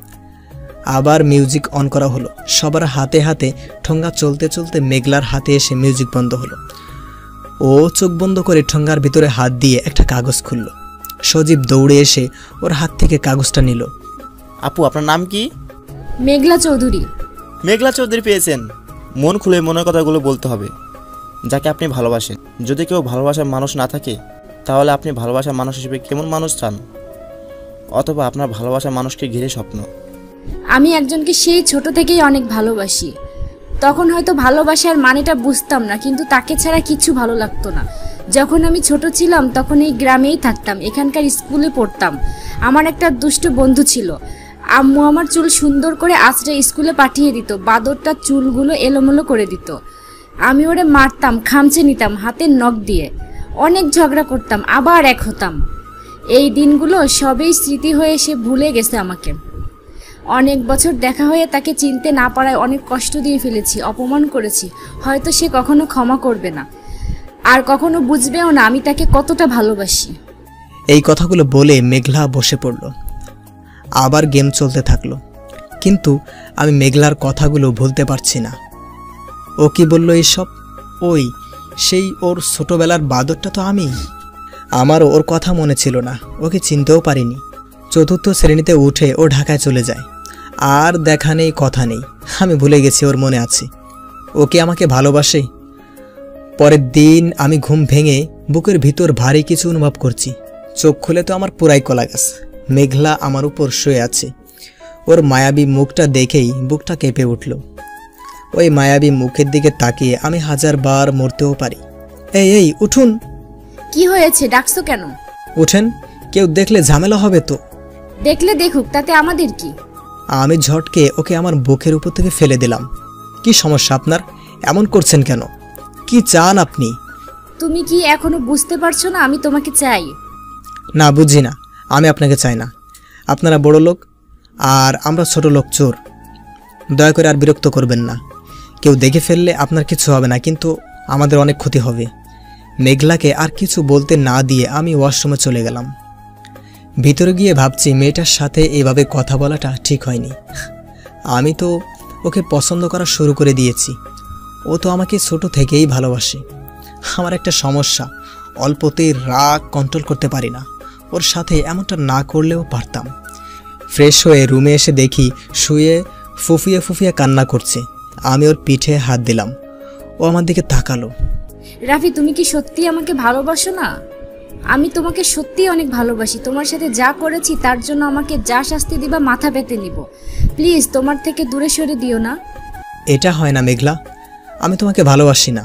আবার মিউজিক অন করা হলো। সবার হাতে হাতে ঠোঙ্গা চলতে চলতে মেঘলার হাতে এসে মিউজিক বন্ধ হলো। ও চোখ বন্ধ করে ঠোঙ্গার ভিতরে হাত দিয়ে একটা কাগজ খুলল। সজীব দৌড়ে এসে ওর হাত থেকে কাগজটা নিল। আপু আপনার নাম কি? মেঘলা চৌধুরী। মেঘলা চৌধুরী পেয়েছেন। মন খুলে মনের কথাগুলো বলতে হবে, যাকে আপনি ভালোবাসেন। যদি কেউ ভালোবাসার মানুষ না থাকে, তাহলে আপনি ভালোবাসার মানুষ হিসেবে কেমন মানুষ চান? অথবা আপনার ভালোবাসার মানুষকে ঘিরে স্বপ্ন। আমি একজনকে সেই ছোট থেকেই অনেক ভালোবাসি। তখন হয়তো ভালোবাসার মানেটা বুঝতাম না, কিন্তু তাকে ছাড়া কিছু ভালো লাগতো না। যখন আমি ছোট ছিলাম তখন এই গ্রামেই থাকতাম, এখানকার স্কুলে পড়তাম। আমার একটা দুষ্টু বন্ধু ছিল। আম্মু আমার চুল সুন্দর করে আঁচড়ে স্কুলে পাঠিয়ে দিত, বাদরটা চুলগুলো এলোমেলো করে দিত। আমি ওরে মারতাম, খামচে নিতাম হাতের নখ দিয়ে। অনেক ঝগড়া করতাম, আবার এক হতাম। এই দিনগুলো সবই স্মৃতি হয়ে সে ভুলে গেছে আমাকে। অনেক বছর দেখা হয়ে তাকে চিনতে না পারায় অনেক কষ্ট দিয়ে ফেলেছি, অপমান করেছি। হয়তো সে কখনো ক্ষমা করবে না, আর কখনো বুঝবেও না আমি তাকে কতটা ভালোবাসি। এই কথাগুলো বলে মেঘলা বসে পড়ল। আবার গেম চলতে থাকলো, কিন্তু আমি মেঘলার কথাগুলো ভুলতে পারছি না। ও কি বলল এইসব? ওই সেই ওর ছোটবেলার বাদরটা তো আমি। আমারও ওর কথা মনে ছিল না, ওকে চিনতেও পারিনি। 4র্থ শ্রেণীতে উঠে ও ঢাকায় চলে যায়, আর দেখা নেই কথা নেই। আমি ভুলে গেছি ওর মনে আছে। ওকে আমাকে ভালোবাসে। পরের দিন আমি ঘুম ভেঙে বুকের ভিতর ভারী কিছু অনুভব করছি। চোখ খুলে তো আমার পুরাই কলা গাছ। মেঘলা আমার উপর শুয়ে আছে। ওর মায়াবী মুখটা দেখেই বুকটা কেঁপে উঠল। ওই মায়াবী মুখের দিকে তাকিয়ে আমি 1000 বার মরতেও পারি। এই এই উঠুন। কি হয়েছে, ডাকছো কেন? উঠেন, কেউ দেখলে ঝামেলা হবে তো। দেখলে দেখুক, তাতে আমাদের কি? আমি ঝটকে ওকে আমার বুকের উপর থেকে ফেলে দিলাম। কি সমস্যা আপনার? এমন করছেন কেন? কি চান আপনি? তুমি কি এখনো বুঝতে পারছো না আমি তোমাকে চাই? না, বুঝি না। আমি আপনাকে চাই না। আপনারা বড় লোক আর আমরা ছোট লোক, চোর। দয়া করে আর বিরক্ত করবেন না। কেউ দেখে ফেললে আপনার কিছু হবে না, কিন্তু আমাদের অনেক ক্ষতি হবে। মেঘলাকে আর কিছু বলতে না দিয়ে আমি ওয়াশরুমে চলে গেলাম। ভিতরে গিয়ে ভাবছি মেয়েটার সাথে এভাবে কথা বলাটা ঠিক হয়নি। আমি তো ওকে পছন্দ করা শুরু করে দিয়েছি। ও তো আমাকে ছোট থেকেই ভালোবাসে। আমার একটা সমস্যা, অল্পতেই রাগ কন্ট্রোল করতে পারি না। ওর সাথে এমনটা না করলেও পারতাম। ফ্রেশ হয়ে রুমে এসে দেখি শুয়ে ফুফিয়ে ফুফিয়ে কান্না করছে। আমি ওর পিঠে হাত দিলাম। ও আমার দিকে তাকালো। রাফি, তুমি কি সত্যি আমাকে ভালোবাসো না? আমি তোমাকে সত্যি অনেক ভালোবাসি। তোমার সাথে যা করেছি তার জন্য আমাকে যা শাস্তি দিবা মাথা পেতে নিব। প্লিজ তোমার থেকে দূরে সরে দিও না। এটা হয় না মেঘলা, আমি তোমাকে ভালোবাসি না।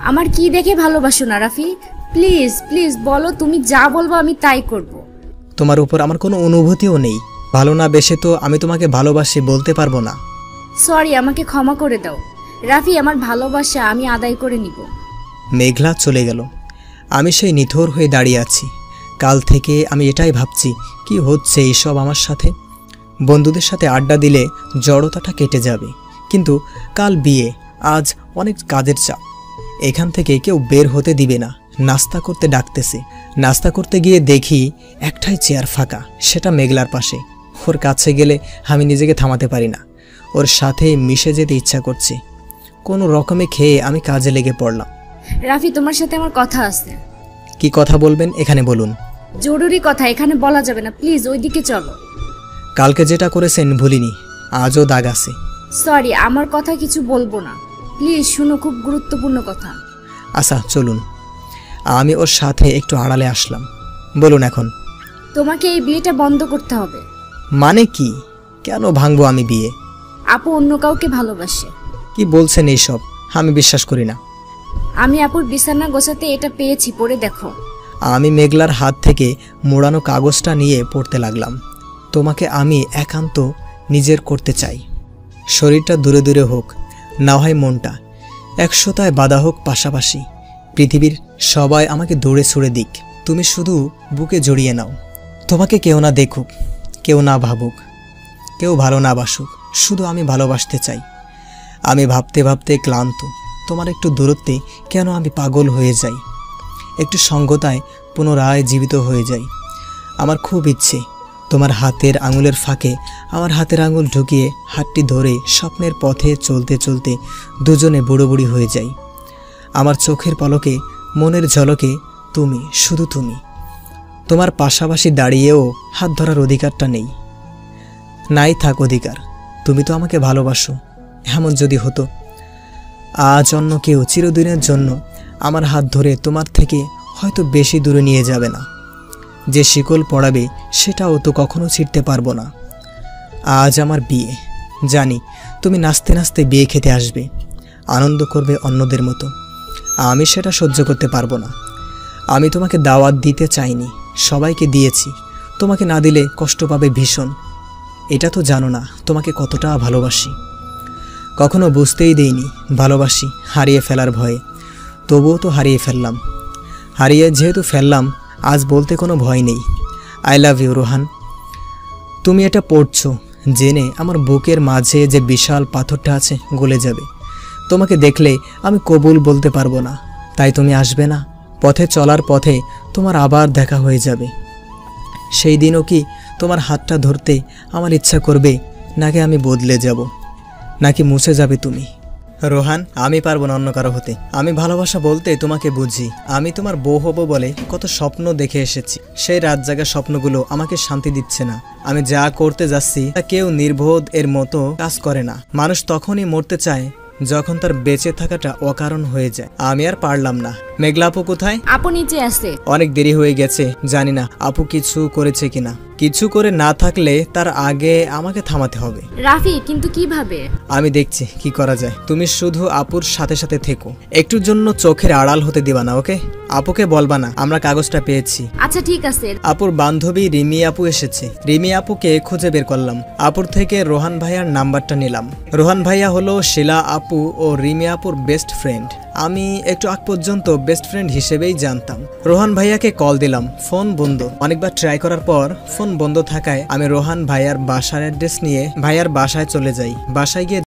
আমার কি দেখে ভালোবাসো না রাফি? প্লিজ প্লিজ বলো, তুমি যা বলবো আমি তাই করব। তোমার উপর আমার কোনো অনুভূতিও নেই। ভালো না বেশে তো আমি তোমাকে ভালোবাসি বলতে পারবো না। সরি, আমাকে ক্ষমা করে দাও রাফি। আমার ভালোবাসা আমি আদায় করে নিব। মেঘলা চলে গেল। আমি সেই নিথর হয়ে দাঁড়িয়ে আছি। কাল থেকে আমি এটাই ভাবছি, কি হচ্ছে এইসব আমার সাথে। বন্ধুদের সাথে আড্ডা দিলে জড়তাটা কেটে যাবে, কিন্তু কাল বিয়ে, আজ অনেক কাজের চাপ। এখান থেকে কেউ বের হতে দিবে না। নাস্তা করতে ডাকতেছে। নাস্তা করতে গিয়ে দেখি একটাই চেয়ার ফাঁকা, সেটা মেঘলার পাশে। ওর কাছে গেলে আমি নিজেকে থামাতে পারি না, ওর সাথে মিশে যেতে ইচ্ছা করছে। কোনো রকমে খেয়ে আমি কাজে লেগে পড়লাম। রাফি, তোমার সাথে আমার কথা আছে। কি কথা বলবেন এখানে বলুন। জরুরি কথা, এখানে বলা যাবে না। প্লিজ ওইদিকে চলো। কালকে যেটা করেছেন ভুলিনি, আজও দাগ আছে। সরি, আমার কথা কিছু বলবো না। প্লিজ শুনো, খুব গুরুত্বপূর্ণ কথা। আচ্ছা চলুন। আমি ওর সাথে একটু আড়ালে আসলাম। বলুন এখন। তোমাকে এই বিয়েটা বন্ধ করতে হবে। মানে কি? কেন ভাঙবো আমি বিয়ে? আপু অন্য কাউকে ভালোবাসে। কি বলছেন এইসব? আমি বিশ্বাস করি না। আমি আপুর বিছানা গোছাতে এটা পেয়েছি, পড়ে দেখো। আমি মেঘলার হাত থেকে মোড়ানো কাগজটা নিয়ে পড়তে লাগলাম। তোমাকে আমি একান্ত নিজের করতে চাই। শরীরটা দূরে দূরে হোক, না হয় মনটা। একশোতায় বাধা হোক পাশাপাশি। পৃথিবীর সবাই আমাকে দৌড়ে ছুড়ে দিক, তুমি শুধু বুকে জড়িয়ে নাও। তোমাকে কেউ না দেখুক, কেউ না ভাবুক, কেউ ভালো না বাসুক, শুধু আমি ভালোবাসতে চাই। আমি ভাবতে ভাবতে ক্লান্ত। তোমার একটু দূরত্বে কেন আমি পাগল হয়ে যাই, একটু সঙ্গতায় পুনরায় জীবিত হয়ে যাই। আমার খুব ইচ্ছে তোমার হাতের আঙুলের ফাঁকে আমার হাতের আঙুল ঢুকিয়ে হাতটি ধরে স্বপ্নের পথে চলতে চলতে দুজনে বুড়ো বুড়ি হয়ে যাই। আমার চোখের পলকে, মনের ঝলকে তুমি, শুধু তুমি। তোমার পাশাপাশি দাঁড়িয়েও হাত ধরার অধিকারটা নেই। নাই থাক অধিকার। তুমি তো আমাকে ভালোবাসো। এমন যদি হতো, আজ অন্য কেউ চিরদিনের জন্য আমার হাত ধরে তোমার থেকে হয়তো বেশি দূরে নিয়ে যাবে না। যে শিকল পড়াবে সেটাও তো কখনো ছিঁড়তে পারবো না। আজ আমার বিয়ে, জানি তুমি নাচতে নাচতে বিয়ে খেতে আসবে, আনন্দ করবে অন্যদের মতো। আমি সেটা সহ্য করতে পারবো না। আমি তোমাকে দাওয়াত দিতে চাইনি, সবাইকে দিয়েছি। তোমাকে না দিলে কষ্ট পাবে ভীষণ। এটা তো জানো না তোমাকে কতটা ভালোবাসি। কখনো বুঝতেই দেইনি ভালোবাসি হারিয়ে ফেলার ভয়ে, তবুও তো হারিয়ে ফেললাম। হারিয়ে যেহেতু ফেললাম, আজ বলতে কোনো ভয় নেই। I love you Rohan. তুমি এটা পড়ছো জেনে আমার বুকের মাঝে যে বিশাল পাথরটা আছে গলে যাবে। তোমাকে দেখলে আমি কবুল বলতে পারবো না, তাই তুমি আসবে না। পথে চলার পথে তোমার আবার দেখা হয়ে যাবে। সেই দিনও কি তোমার হাতটা ধরতে আমার ইচ্ছা করবে, নাকি আমি বদলে যাব, নাকি মুছে যাবে তুমি? রোহান, আমি পারবো না অন্য কারো হতে। আমি ভালোবাসা বলতে তোমাকে বুঝি। আমি তোমার বউ হব বলে কত স্বপ্ন দেখে এসেছি। সেই রাত জাগা স্বপ্নগুলো আমাকে শান্তি দিচ্ছে না। আমি যা করতে যাচ্ছি তা কেউ নির্বোধ এর মতো কাজ করে না। মানুষ তখনই মরতে চায় যখন তার বেঁচে থাকাটা অকারণ হয়ে যায়। আমি আর পারলাম না। মেঘলা আপু কোথায়? আপু নিচে আছে। অনেক দেরি হয়ে গেছে, জানি না আপু কিছু করেছে কিনা। কিছু করে না থাকলে তার আগে আমাকে থামাতে হবে। রাফি, কিন্তু কিভাবে? আমি দেখছি কি করা যায়। তুমি শুধু আপুর সাথে সাথে থেকো, একটুর জন্য চোখের আড়াল হতে দিবা না, ওকে? আপুকে বলবা না আমরা কাগজটা পেয়েছি। আচ্ছা ঠিক আছে। আপুর বান্ধবী রিমি আপু এসেছে। রিমি আপুকে খুঁজে বের করলাম। আপুর থেকে রোহান ভাইয়ার নাম্বারটা নিলাম। রোহান ভাইয়া হলো শিলা আপু ও রিমি আপুর বেস্ট ফ্রেন্ড। আমি একটু আগ পর্যন্ত বেস্ট ফ্রেন্ড হিসেবেই জানতাম। রোহান ভাইয়াকে কল দিলাম, ফোন বন্ধ। অনেকবার ট্রাই করার পর ফোন বন্ধ থাকায় আমি রোহান ভাইয়ার বাসার অ্যাড্রেস নিয়ে ভাইয়ার বাসায় চলে যাই। বাসায় গিয়ে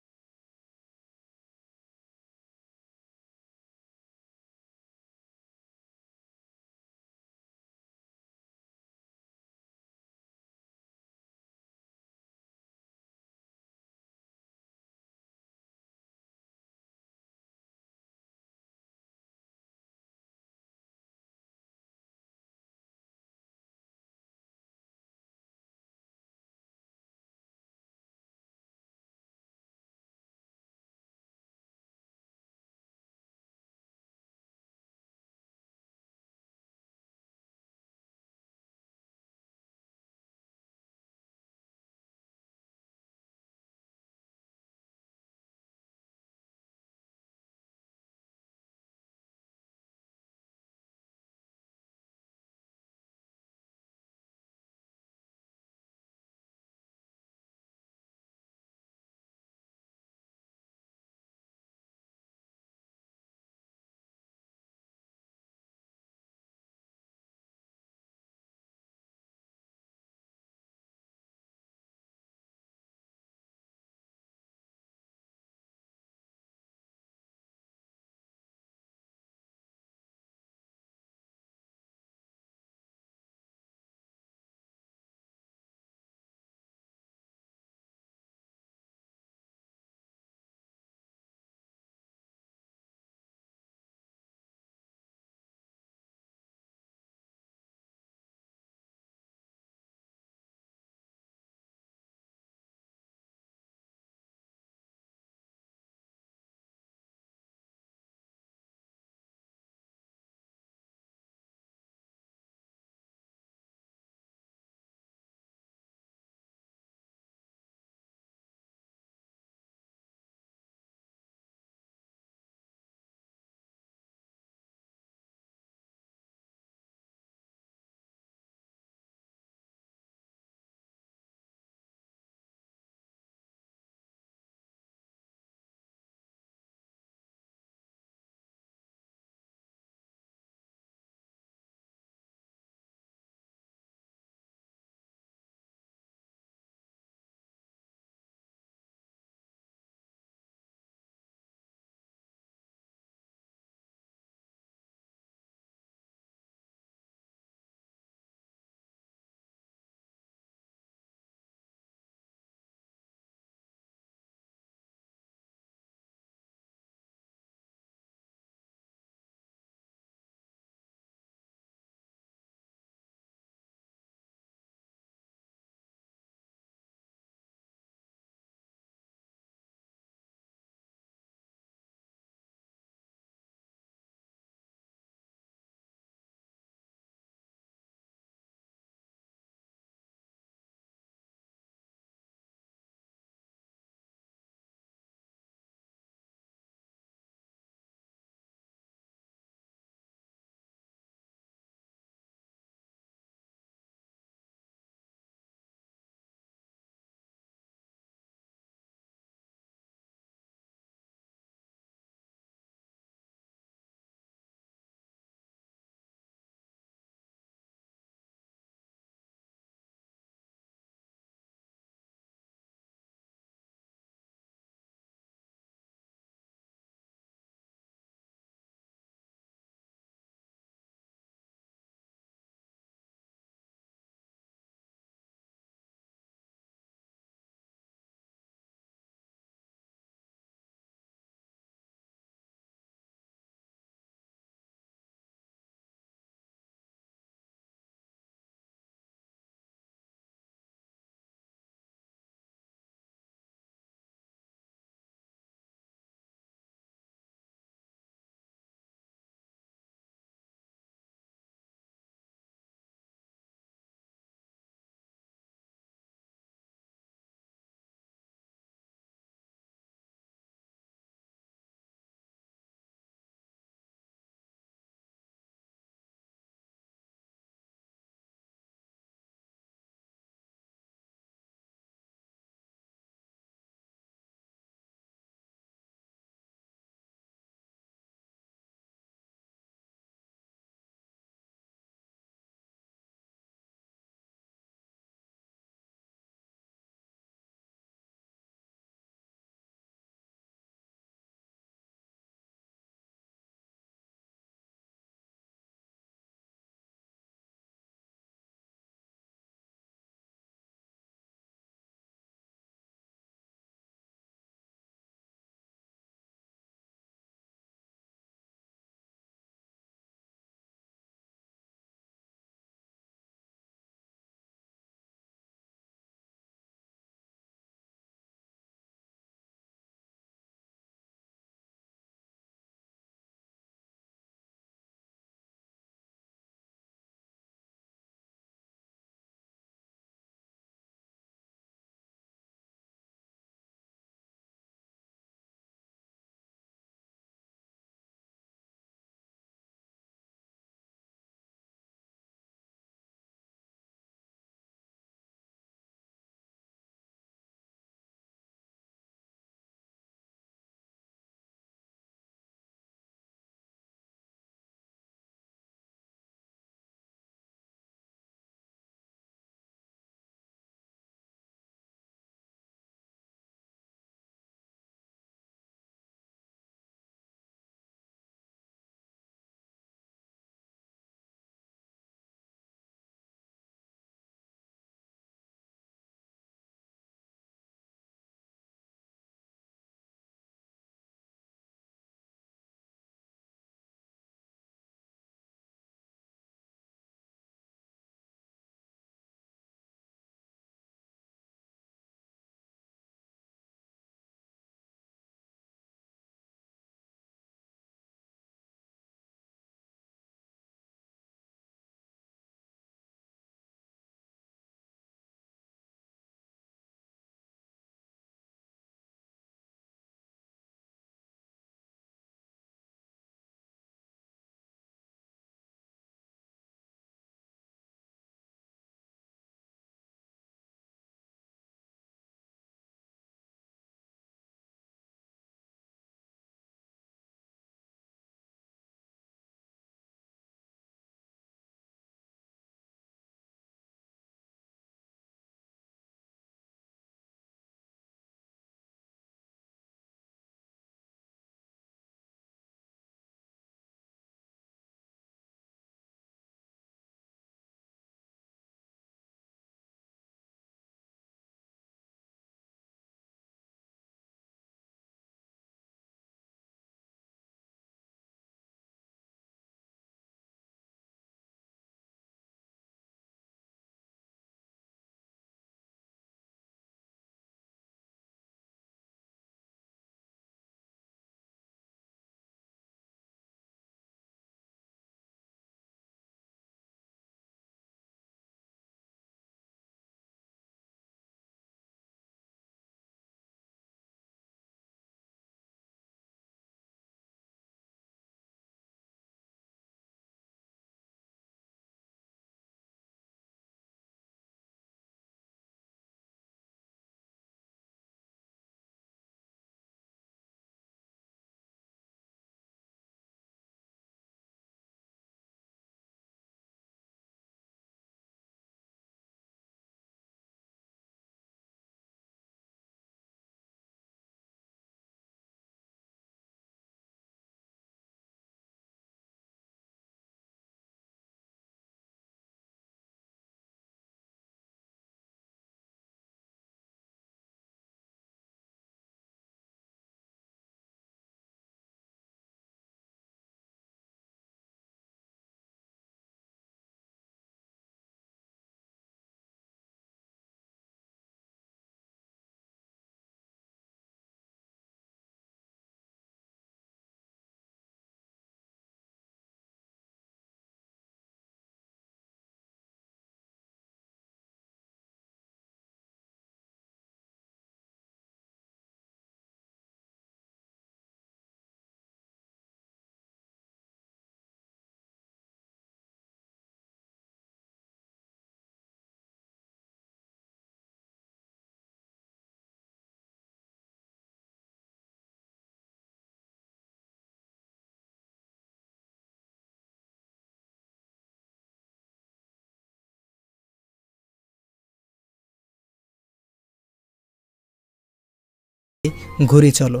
ঘুরি চলো।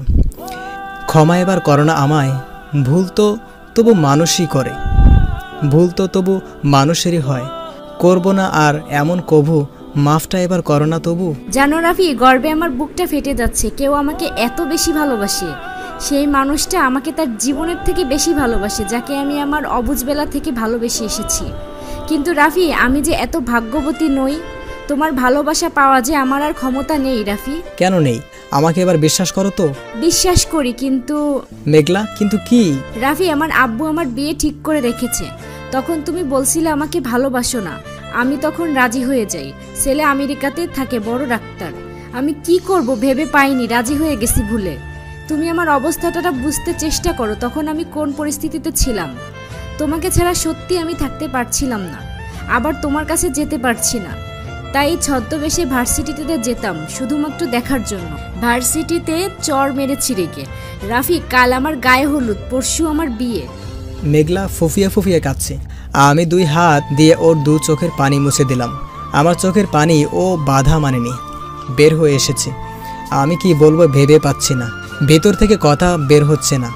ক্ষমা এবার করো না আমায়, ভুল তো তবু মানুষই করে, ভুল তো তবু মানুষেরই হয়, করব না আর এমন কভু, মাফটা এবার করো না তবু। জানো রাফি, গর্বে আমার বুকটা ফেটে যাচ্ছে। কেউ আমাকে এত বেশি ভালোবাসে, সেই মানুষটা আমাকে তার জীবনের থেকে বেশি ভালোবাসে, যাকে আমি আমার অবুঝবেলা থেকে ভালোবেসে এসেছি। কিন্তু রাফি, আমি যে এত ভাগ্যবতী নই, তোমার ভালোবাসা পাওয়া যে আমার আর ক্ষমতা নেই রাফি। কেন নেই? আমাকে এবার বিশ্বাস করো তো। বিশ্বাস করি, কিন্তু মেঘলা, কিন্তু কি? রাফি, আমার আব্বু আমার বিয়ে ঠিক করে রেখেছে। তখন তুমি বলছিলে আমাকে ভালোবাসো না, আমি তখন রাজি হয়ে যাই। ছেলে আমেরিকাতে থাকে, বড় ডাক্তার। আমি কি করব ভেবে পাইনি, রাজি হয়ে গেছি ভুলে। তুমি আমার অবস্থাটা বুঝতে চেষ্টা করো, তখন আমি কোন পরিস্থিতিতে ছিলাম। তোমাকে ছাড়া সত্যি আমি থাকতে পারছিলাম না, আবার তোমার কাছে যেতে পারছি না। তাই ছদ্মবেশে ভার্সিটিতে যেতাম শুধুমাত্র দেখার জন্য। ভার্সিটিতে চর মেরেছি রেগে। রাফি, কাল আমার গায়ে হলুদ, পরশু আমার বিয়ে। মেঘলা ফুফিয়ে ফুফিয়ে কাঁদছে। আমি 2 হাত দিয়ে ওর 2 চোখের পানি মুছে দিলাম। আমার চোখের পানি ও বাধা মানেনি, বের হয়ে এসেছে। আমি কি বলবো ভেবে পাচ্ছি না, ভেতর থেকে কথা বের হচ্ছে না।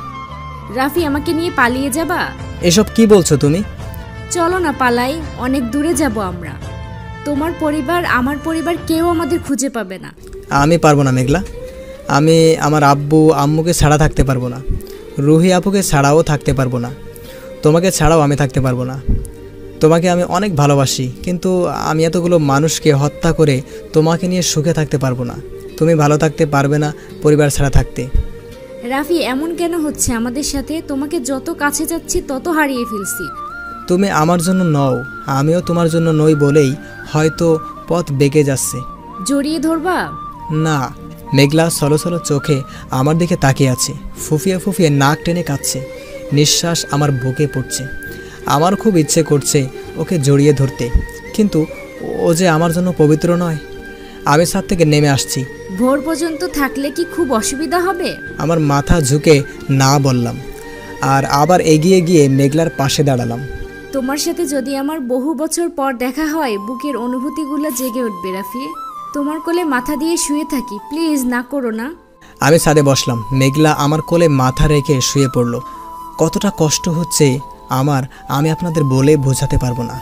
রাফি, আমাকে নিয়ে পালিয়ে যাবা? এসব কি বলছো তুমি? চলো না পালাই, অনেক দূরে যাব আমরা। তোমার পরিবার, আমার পরিবার, কেউ আমাদের খুঁজে পাবে না। আমি পারবো না মেঘলা, আমি আমার আব্বু আম্মুকে ছাড়া থাকতে পারবো না, রুহি আপুকে ছাড়াও থাকতে পারবো না, তোমাকে ছাড়াও আমি থাকতে পারবো না। তোমাকে আমি অনেক ভালোবাসি, কিন্তু আমি এতগুলো মানুষকে হত্যা করে তোমাকে নিয়ে সুখে থাকতে পারবো না। তুমি ভালো থাকতে পারবে না পরিবার ছাড়া থাকতে। রাফি, এমন কেন হচ্ছে আমাদের সাথে? তোমাকে যত কাছে যাচ্ছি তত হারিয়ে ফেলছি। তুমি আমার জন্য নও, আমিও তোমার জন্য নই বলেই হয়তো পথ বেঁকে যাচ্ছে। জড়িয়ে ধরবা? না। মেঘলা সলো সলো চোখে আমার দিকে তাকিয়ে আছে, ফুফিয়ে ফুফিয়ে নাক টেনে কাঁদছে, নিঃশ্বাস আমার বুকে পড়ছে। আমার খুব ইচ্ছে করছে ওকে জড়িয়ে ধরতে, কিন্তু ও যে আমার জন্য পবিত্র নয়। আমি ছাদ থেকে নেমে আসছি। ভোর পর্যন্ত থাকলে কি খুব অসুবিধা হবে? আমার মাথা ঝুঁকে না বললাম, আর আবার এগিয়ে গিয়ে মেঘলার পাশে দাঁড়ালাম। তোমার সাথে যদি আমার বহু বছর পর দেখা হয়, বুকের অনুভূতিগুলো জেগে উঠবে রাফি। তোমার কোলে মাথা দিয়ে শুয়ে থাকি, প্লিজ না করো না। আমি ছাদে বসলাম, মেঘলা আমার কোলে মাথা রেখে শুয়ে পড়ল। কতটা কষ্ট হচ্ছে আমার, আমি আপনাদের বলে বোঝাতে পারবো না।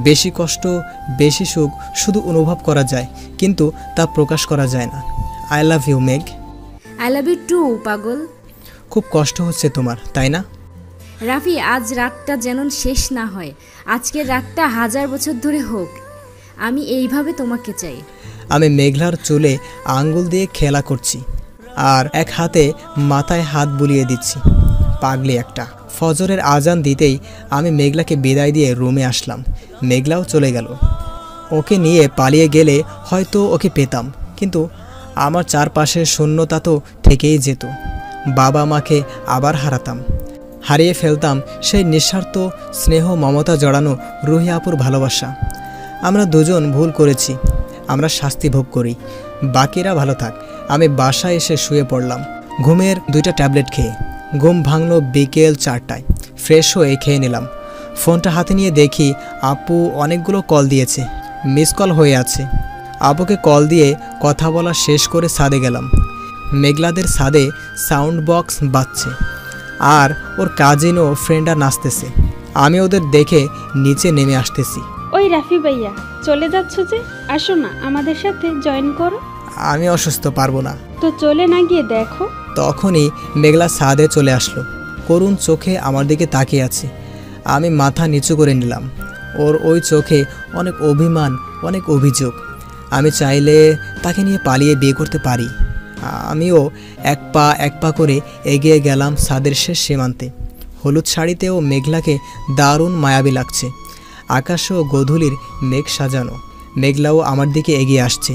বেশি কষ্ট, বেশি সুখ শুধু অনুভব করা যায়, কিন্তু তা প্রকাশ করা যায় না। আই লাভ ইউ মেঘ। আই লাভ ইউ টু পাগল। খুব কষ্ট হচ্ছে তোমার, তাই না? রাফি, আজ রাতটা যেন শেষ না হয়, আজকের রাতটা 1000 বছর ধরে হোক। আমি এইভাবে তোমাকে চাই। আমি মেঘলার চুলে আঙ্গুল দিয়ে খেলা করছি, আর এক হাতে মাথায় হাত বুলিয়ে দিচ্ছি। পাগলি একটা। ফজরের আজান দিতেই আমি মেঘলাকে বিদায় দিয়ে রুমে আসলাম। মেঘলাও চলে গেল। ওকে নিয়ে পালিয়ে গেলে হয়তো ওকে পেতাম, কিন্তু আমার চারপাশের শূন্যতা তো থেকেই যেত। বাবা মাকে আবার হারাতাম, হারিয়ে ফেলতাম সেই নিঃস্বার্থ স্নেহ মমতা জড়ানো রুহি আপুর ভালোবাসা। আমরা দুজন ভুল করেছি, আমরা শাস্তি ভোগ করি, বাকিরা ভালো থাক। আমি বাসায় এসে শুয়ে পড়লাম ঘুমের 2টা ট্যাবলেট খেয়ে। ঘুম ভাঙলো বিকেল 4টায়। ফ্রেশ হয়ে খেয়ে নিলাম। ফোনটা হাতে নিয়ে দেখি আপু অনেকগুলো কল দিয়েছে, মিস কল হয়ে আছে। আপুকে কল দিয়ে কথা বলা শেষ করে ছাদে গেলাম। মেঘলাদের ছাদে সাউন্ড বক্স বাজছে, আর ওর কাজিন ও ফ্রেন্ডরা নাচতেছে। আমি ওদের দেখে নিচে নেমে আসতেছি। ওই রাফি ভাইয়া, চলে যাচ্ছ যে? আসো না, আমাদের সাথে জয়েন করো। আমি অসুস্থ, পারবো না। তো চলে না গিয়ে দেখো। তখনই মেঘলা ছাদে চলে আসলো, করুণ চোখে আমার দিকে তাকিয়ে আছে। আমি মাথা নিচু করে নিলাম। ওর ওই চোখে অনেক অভিমান, অনেক অভিযোগ। আমি চাইলে তাকে নিয়ে পালিয়ে বিয়ে করতে পারি। আমিও এক পা করে এগিয়ে গেলাম ছাদের শেষ সীমান্তে। হলুদ শাড়িতেও মেঘলাকে দারুণ মায়াবী লাগছে। আকাশও গোধূলির মেঘ সাজানো। মেঘলাও আমার দিকে এগিয়ে আসছে।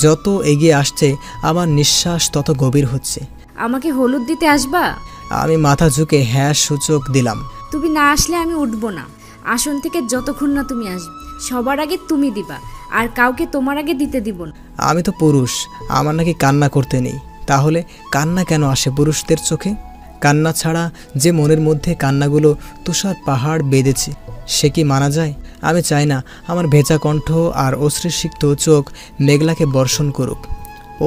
যত এগিয়ে আসছে আমার নিঃশ্বাস তত গভীর হচ্ছে। আমাকে হলুদ দিতে আসবা? আমি মাথা ঝুঁকে হ্যাঁ সূচক দিলাম। তুমি না আসলে আমি উঠবো না আসন থেকে, যতক্ষণ না তুমি আসবে। সবার আগে তুমি দিবা, আর কাউকে তোমার আগে দিতে দিব না। আমি তো পুরুষ, আমার নাকি কান্না করতে নেই? তাহলে কান্না কেন আসে পুরুষদের চোখে? কান্না ছাড়া যে মনের মধ্যে কান্নাগুলো তুষার পাহাড় বেঁধেছে, সে কি মানা যায়? আমি চাই না আমার ভেজা কণ্ঠ আর অশ্রুসিক্ত চোখ মেঘলাকে বর্ষণ করুক।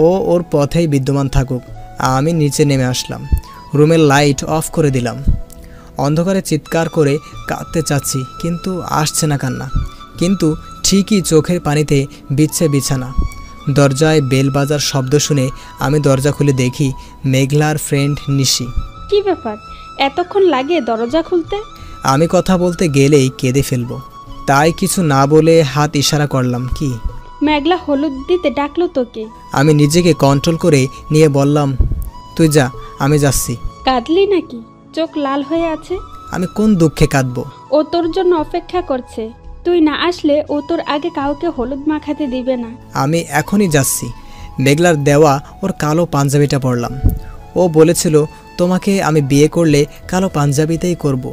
ও ওর পথেই বিদ্যমান থাকুক। আমি নিচে নেমে আসলাম, রুমের লাইট অফ করে দিলাম। অন্ধকারে চিৎকার করে কাঁদতে চাচ্ছি, কিন্তু আসছে না কান্না। কিন্তু ঠিকই চোখের পানিতে বিচ্ছে বিছানা। দরজায় বেল বাজার শব্দ শুনে আমি দরজা খুলে দেখি মেঘলার ফ্রেন্ড নিশি। কি ব্যাপার, এতক্ষণ লাগে দরজা খুলতে? আমি কথা বলতে গেলেই কেঁদে ফেলবো, তাই কিছু না বলে হাত ইশারা করলাম। কি? মেঘলা হলুদ দিতে ডাকলো তোকে। আমি নিজেকে কন্ট্রোল করে নিয়ে বললাম, তুই যা, আমি যাচ্ছি। কাঁদলি নাকি? চোখ লাল হয়ে আছে। আমি কোন দুঃখে কাঁদবো? ও তোর জন্য অপেক্ষা করছে। তুই না আসলে ও তোর আগে কাউকে হলুদ মাখাতে দিবে না। আমি এখনই যাচ্ছি। মেঘলার দেওয়া ওর কালো পাঞ্জাবিটা পরলাম। ও বলেছিল তোমাকে আমি বিয়ে করলে কালো পাঞ্জাবিতেই করব।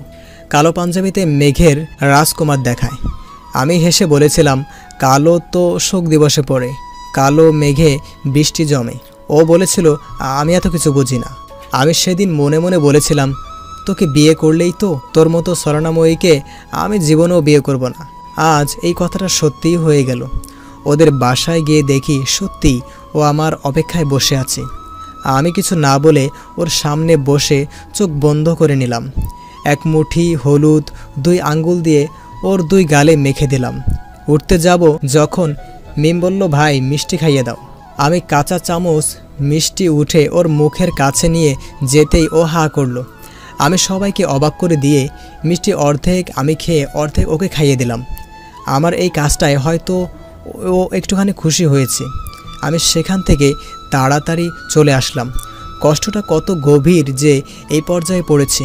কালো পাঞ্জাবিতে মেঘের রাজকুমার দেখায়। আমি হেসে বলেছিলাম, কালো তো শোক দিবসে পড়ে, কালো মেঘে বৃষ্টি জমে। ও বলেছিল আমি এত কিছু বুঝি না। আমি সেদিন মনে মনে বলেছিলাম, তোকে বিয়ে করলেই তো তোর মতো স্বর্ণাময়ীকে আমি জীবনেও বিয়ে করব না। আজ এই কথাটা সত্যিই হয়ে গেল। ওদের বাসায় গিয়ে দেখি সত্যি ও আমার অপেক্ষায় বসে আছে। আমি কিছু না বলে ওর সামনে বসে চোখ বন্ধ করে নিলাম। এক মুঠি হলুদ 2 আঙ্গুল দিয়ে ওর 2 গালে মেখে দিলাম। উঠতে যাব যখন মিম বলল, ভাই মিষ্টি খাইয়ে দাও। আমি কাঁচা চামচ মিষ্টি উঠে ওর মুখের কাছে নিয়ে যেতেই ও হা করলো। আমি সবাইকে অবাক করে দিয়ে মিষ্টি অর্ধেক আমি খেয়ে অর্ধেক ওকে খাইয়ে দিলাম। আমার এই কাজটায় হয়তো ও একটুখানি খুশি হয়েছে। আমি সেখান থেকে তাড়াতাড়ি চলে আসলাম। কষ্টটা কত গভীর যে এই পর্যায়ে পড়েছে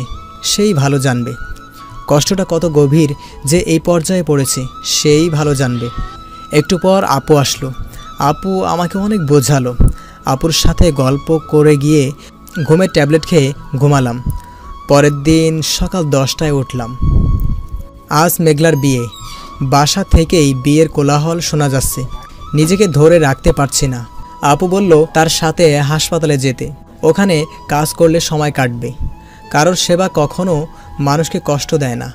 সেই ভালো জানবে। কষ্টটা কত গভীর যে এই পর্যায়ে পড়েছে সেই ভালো জানবে। একটু পর আপু আসলো। আপু আমাকে অনেক বোঝালো। আপুর সাথে গল্প করে গিয়ে ঘুমের ট্যাবলেট খেয়ে ঘুমালাম। পরের দিন সকাল 10টায় উঠলাম। আজ মেঘলার বিয়ে। বাসা থেকেই বিয়ের কোলাহল শোনা যাচ্ছে। নিজেকে ধরে রাখতে পারছি না। আপু বলল তার সাথে হাসপাতালে যেতে, ওখানে কাজ করলে সময় কাটবে। কারোর সেবা কখনো মানুষকে কষ্ট দেয় না।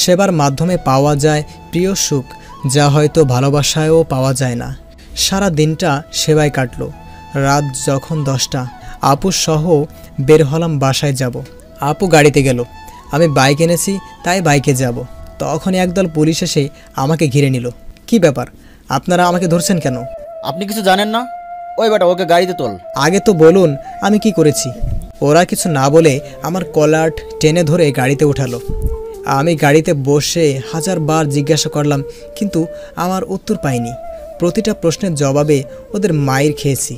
সেবার মাধ্যমে পাওয়া যায় প্রিয় সুখ, যা হয়তো ভালোবাসায়ও পাওয়া যায় না। সারা দিনটা সেবায় কাটলো। রাত যখন 10টা, আপু সহ বের হলাম বাসায় যাব। আপু গাড়িতে গেল, আমি বাইক এনেছি তাই বাইকে যাব। তখনই একদল পুলিশ এসে আমাকে ঘিরে নিল। কি ব্যাপার, আপনারা আমাকে ধরছেন কেন? আপনি কিছু জানেন না? ওই বেটা, ওকে গাড়িতে তোল। আগে তো বলুন আমি কি করেছি। ওরা কিছু না বলে আমার কলার টেনে ধরে গাড়িতে উঠালো। আমি গাড়িতে বসে 1000 বার জিজ্ঞাসা করলাম, কিন্তু আমার উত্তর পাইনি। প্রতিটা প্রশ্নের জবাবে ওদের মাইর খেয়েছি।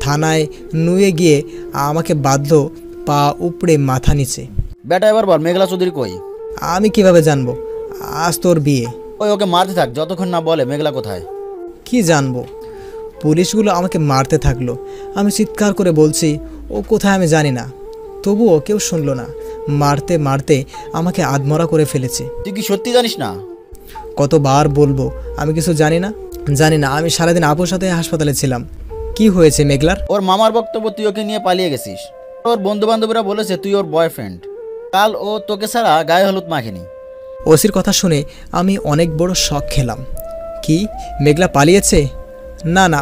থানায় নুয়ে গিয়ে আমাকে বাঁধলো পা উপড়ে মাথা নিচে। বেটা এবার বল, মেঘলা চৌধুরী কই? আমি কিভাবে জানবো? আজ তোর বিয়ে। ওকে মারতে থাক যতক্ষণ না বলে মেঘলা কোথায়। কি জানবো? পুলিশগুলো আমাকে মারতে থাকলো। আমি চিৎকার করে বলছি ও কোথায় আমি জানি না। তবুও কেউ শুনলো না। মারতে মারতে আমাকে আধমরা করে ফেলেছে। তুই কি সত্যি জানিস না? কতবার বলবো আমি কিছু জানি না। আমি সারাদিন আপুর সাথে হাসপাতালে ছিলাম। কি হয়েছে মেঘলার? ওর মামার বক্তব্য তুই ওকে নিয়ে পালিয়ে গেছিস। ওর বন্ধু বান্ধবরা বলেছে তুই ওর বয়ফ্রেন্ড। কাল ও তোকে ছাড়া গায়ে হলুদ মাখেনি। ওসির কথা শুনে আমি অনেক বড় শক খেলাম। কি, মেঘলা পালিয়েছে? না না,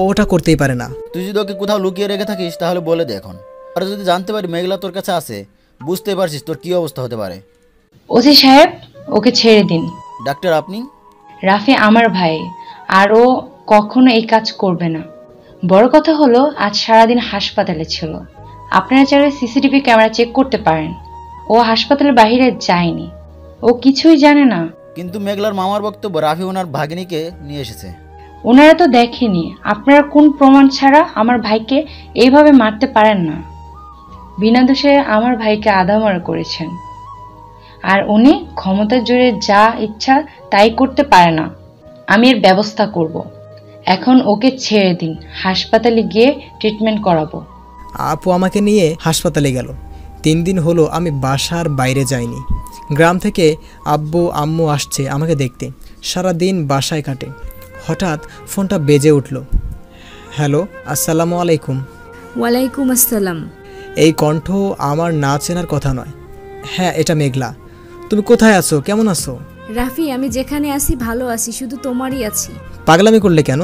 ওটা করতেই পারে না। তুই যদি ওকে কোথাও লুকিয়ে রেখে থাকিস তাহলে বলে দে এখন। আর যদি জানতে পারি মেঘলা তোর কাছে আছে, বুঝতে পারছিস তোর কি অবস্থা হতে পারে। ওসি সাহেব, ওকে ছেড়ে দিন। ডাক্তার আপনি? রাফি আমার ভাই, আর ও কখনো এই কাজ করবে না। বড় কথা হলো আজ সারাদিন হাসপাতালে ছিল। আপনারা চাইলে সিসিটিভি ক্যামেরা চেক করতে পারেন। ও হাসপাতালের বাইরে যায়নি, ও কিছুই জানে না। কিন্তু মেঘলার মামার বক্তব্য রাফি ওনার ভাগিনীকে নিয়ে এসেছে। ওনারা তো দেখেনি। আপনারা কোন প্রমাণ ছাড়া আমার ভাইকে এইভাবে মারতে পারেন না? বিনা দোষে আমার ভাইকে আধামরা করেছেন, আর উনি ক্ষমতার জোরে যা ইচ্ছা তাই করতে পারে না। আমি এর ব্যবস্থা করব। এখন ওকে ছেড়ে দিন, হাসপাতালে গিয়ে ট্রিটমেন্ট করাবো। আপু আমাকে নিয়ে হাসপাতালে গেল। 3 দিন হলো আমি বাসার বাইরে যাইনি। গ্রাম থেকে আব্বু আম্মু আসছে আমাকে দেখতে। সারা দিন বাসায় কাটে। হঠাৎ ফোনটা বেজে উঠল। হ্যালো, আসসালামু আলাইকুম। ওয়ালাইকুম আসসালাম। এই কণ্ঠ আমার না চেনার কথা নয়। হ্যাঁ, এটা মেঘলা। তুমি কোথায় আছো? কেমন আছো? রাফি, আমি যেখানে আছি ভালো আছি, শুধু তোমারই আছি। পাগলামি করলে কেন?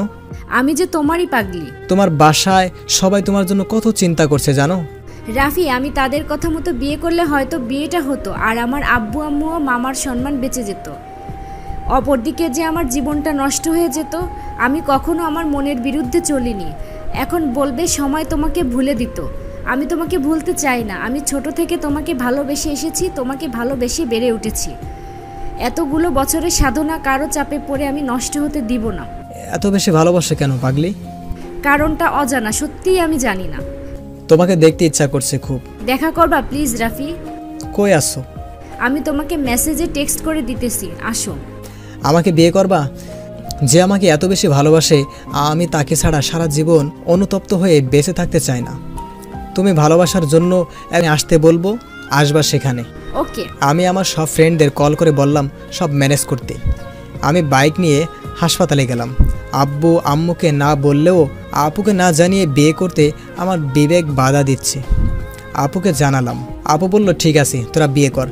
আমি যে তোমারই পাগলি। তোমার বাসায় সবাই তোমার জন্য কত চিন্তা করছে জানো? রাফি, আমি তাদের কথা মতো বিয়ে করলে হয়তো বিয়েটা হতো আর আমার আব্বু আম্মু ও মামার সম্মান বেঁচে যেত। অপরদিকে যে আমার জীবনটা নষ্ট হয়ে যেত। আমি কখনো আমার মনের বিরুদ্ধে চলিনি। এখন বলবে সময় তোমাকে ভুলে দিত। আমি তোমাকে ভুলতে চাই না। আমি ছোট থেকে তোমাকে ভালোবেসে এসেছি, তোমাকে ভালোবেসে বেড়ে উঠেছি। এতগুলো বছরের সাধনা কারো চাপে পড়ে আমি নষ্ট হতে দিব না। এত বেশি ভালোবাসে কেন পাগলি? কারণটা অজানা, সত্যিই আমি জানি না। তোমাকে দেখতে ইচ্ছা করছে খুব। দেখা করবা প্লিজ রাফি? কই আসছো? আমি তোমাকে মেসেজে টেক্সট করে দিতেছি, আসো। আমাকে বিয়ে করবা? যে আমাকে এত বেশি ভালোবাসে আমি তাকে ছাড়া সারা জীবন অনুতপ্ত হয়ে বেঁচে থাকতে চাই না। তুমি ভালোবাসার জন্য আমি আসতে বলবো, আসবা সেখানে। ওকে। আমি আমার সব ফ্রেন্ডদের কল করে বললাম সব ম্যানেজ করতে। আমি বাইক নিয়ে হাসপাতালে গেলাম। আব্বু আম্মুকে না বললেও আপুকে না জানিয়ে বিয়ে করতে আমার বিবেক বাধা দিচ্ছে। আপুকে জানালাম। আপু বলল ঠিক আছে তোরা বিয়ে কর,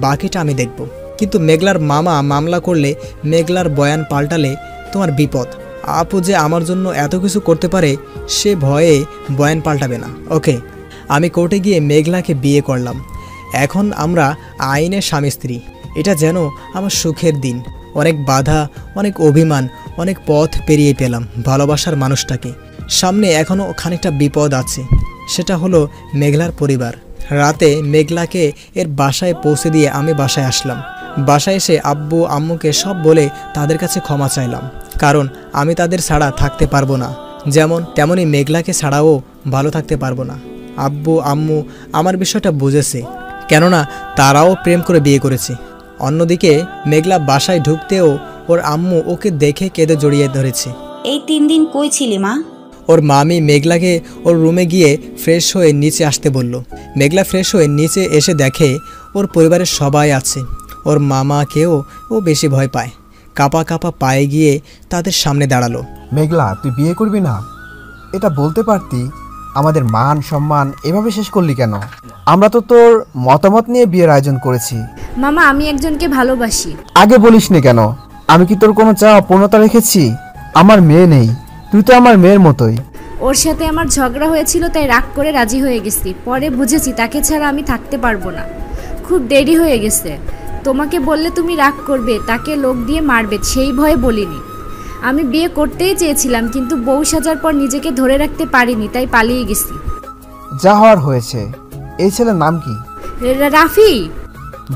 বাকিটা আমি দেখব। কিন্তু মেঘলার মামা মামলা করলে, মেঘলার বয়ান পাল্টালে তোমার বিপদ। আপু যে আমার জন্য এত কিছু করতে পারে সে ভয়ে বয়ান পাল্টাবে না। ওকে, আমি কোর্টে গিয়ে মেঘলাকে বিয়ে করলাম। এখন আমরা আইনের স্বামী স্ত্রী। এটা যেন আমার সুখের দিন। অনেক বাধা, অনেক অভিমান, অনেক পথ পেরিয়ে পেলাম ভালোবাসার মানুষটাকে। সামনে এখনও খানিকটা বিপদ আছে, সেটা হলো মেঘলার পরিবার। রাতে মেঘলাকে এর বাসায় পৌঁছে দিয়ে আমি বাসায় আসলাম। বাসায় এসে আব্বু আম্মুকে সব বলে তাদের কাছে ক্ষমা চাইলাম, কারণ আমি তাদের ছাড়া থাকতে পারবো না, যেমন তেমনই মেঘলাকে ছাড়াও ভালো থাকতে পারবো না। আব্বু আম্মু আমার বিষয়টা বুঝেছে, কেননা তারাও প্রেম করে বিয়ে করেছে। অন্যদিকে মেঘলা বাসায় ঢুকতেও ওর আম্মু ওকে দেখে কেঁদে জড়িয়ে ধরেছে। এই 3 দিন কই ছিলি মা? ওর মামি মেঘলাকে ওর রুমে গিয়ে ফ্রেশ হয়ে নিচে আসতে বলল। মেঘলা ফ্রেশ হয়ে নিচে এসে দেখে ওর পরিবারের সবাই আছে। ওর মামাকেও ও বেশি ভয় পায়। কাপা কাপা পায়ে গিয়ে তাদের সামনে দাঁড়ালো। মেঘলা, তুই বিয়ে করবি না? এটা বলতে পারতি। আমাদের মান সম্মান এভাবে শেষ করলি কেন? আমরা তো তোর মতামত নিয়ে বিয়ের আয়োজন করেছি। মামা, আমি একজনকে ভালোবাসি। আগে বলিসনি কেন? আমি কি তোর কোনো চাওয়া পূর্ণতা রেখেছি? আমার মেয়ে নেই, তুই তো আমার মেয়ের মতোই। ওর সাথে আমার ঝগড়া হয়েছিল, তাই রাগ করে রাজি হয়ে গেছি। পরে বুঝেছি তাকে ছাড়া আমি থাকতে পারবো না। খুব দেরি হয়ে গেছে। তোমাকে বললে তুমি রাগ করবে, তাকে লোক দিয়ে মারবে, সেই ভয়ে বলিনি। আমি বিয়ে করতেই চেয়েছিলাম, কিন্তু বউ সাজার পর নিজেকে ধরে রাখতে পারিনি, তাই পালিয়ে গেছি। যা হওয়ার হয়েছে। এই ছেলের নাম কি? রাফি।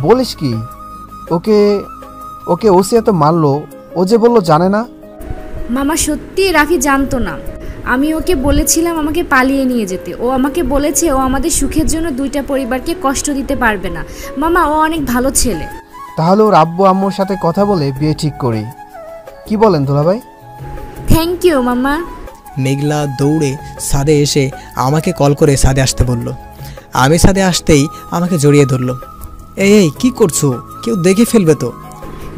বলিস কি? ওকে ওকে ওসি এত মারলো, ও যে বললো জানে না। মামা, সত্যি রাফি জানতো না। আমি ওকে বলেছিলাম আমাকে পালিয়ে নিয়ে যেতে। ও আমাকে বলেছে ও আমাদের সুখের জন্য 2টা পরিবারকে কষ্ট দিতে পারবে না। মামা, ও অনেক ভালো ছেলে। তাহলে ওর আব্বু আম্মুর সাথে কথা বলে বিয়ে ঠিক করি। কি বলেন দুলাভাই? থ্যাংক ইউ মামা। মেঘলা দৌড়ে ছাদে এসে আমাকে কল করে ছাদে আসতে বলল। আমি ছাদে আসতেই আমাকে জড়িয়ে ধরলো। এই কি করছো? কেউ দেখে ফেলবে তো।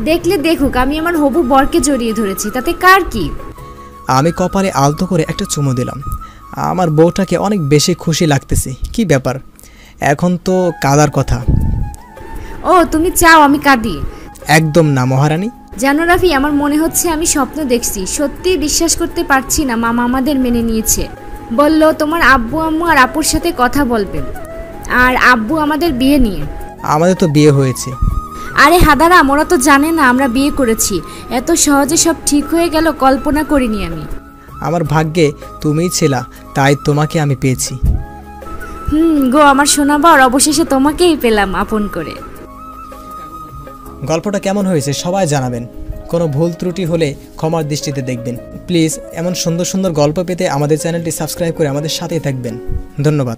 দেখলে দেখুক, আমি আমার হবু বরকে জড়িয়ে ধরেছি, তাতে কার কি? আমি কপালে আলতো করে একটা চুমু দিলাম। আমার বউটাকে অনেক বেশি খুশি লাগতেছে। কি ব্যাপার? এখন তো কাদার কথা। ও, তুমি চাও আমি কাঁদি? একদম না মহারানী। জানো রাফি, আমার মনে হচ্ছে আমি স্বপ্ন দেখছি। সত্যি বিশ্বাস করতে পারছি না মামা আমাদের মেনে নিয়েছে। বলল তোমার আব্বু আম্মু আর আপুর সাথে কথা বলবেন, আর আব্বু আমাদের বিয়ে নিয়ে। আমাদের তো বিয়ে হয়েছে। আরে হাদারাম, ওরা তো জানে না আমরা বিয়ে করেছি। এত সহজে সব ঠিক হয়ে গেল কল্পনা করিনি আমি। আমার ভাগ্যে তুমিই ছিলা, তাই তোমাকে আমি পেয়েছি। গো আমার সোনা বর, অবশেষে তোমাকেই পেলাম আপন করে। গল্পটা কেমন হয়েছে সবাই জানাবেন। কোনো ভুল ত্রুটি হলে ক্ষমার দৃষ্টিতে দেখবেন প্লিজ। এমন সুন্দর সুন্দর গল্প পেতে আমাদের চ্যানেলটি সাবস্ক্রাইব করে আমাদের সাথেই থাকবেন। ধন্যবাদ।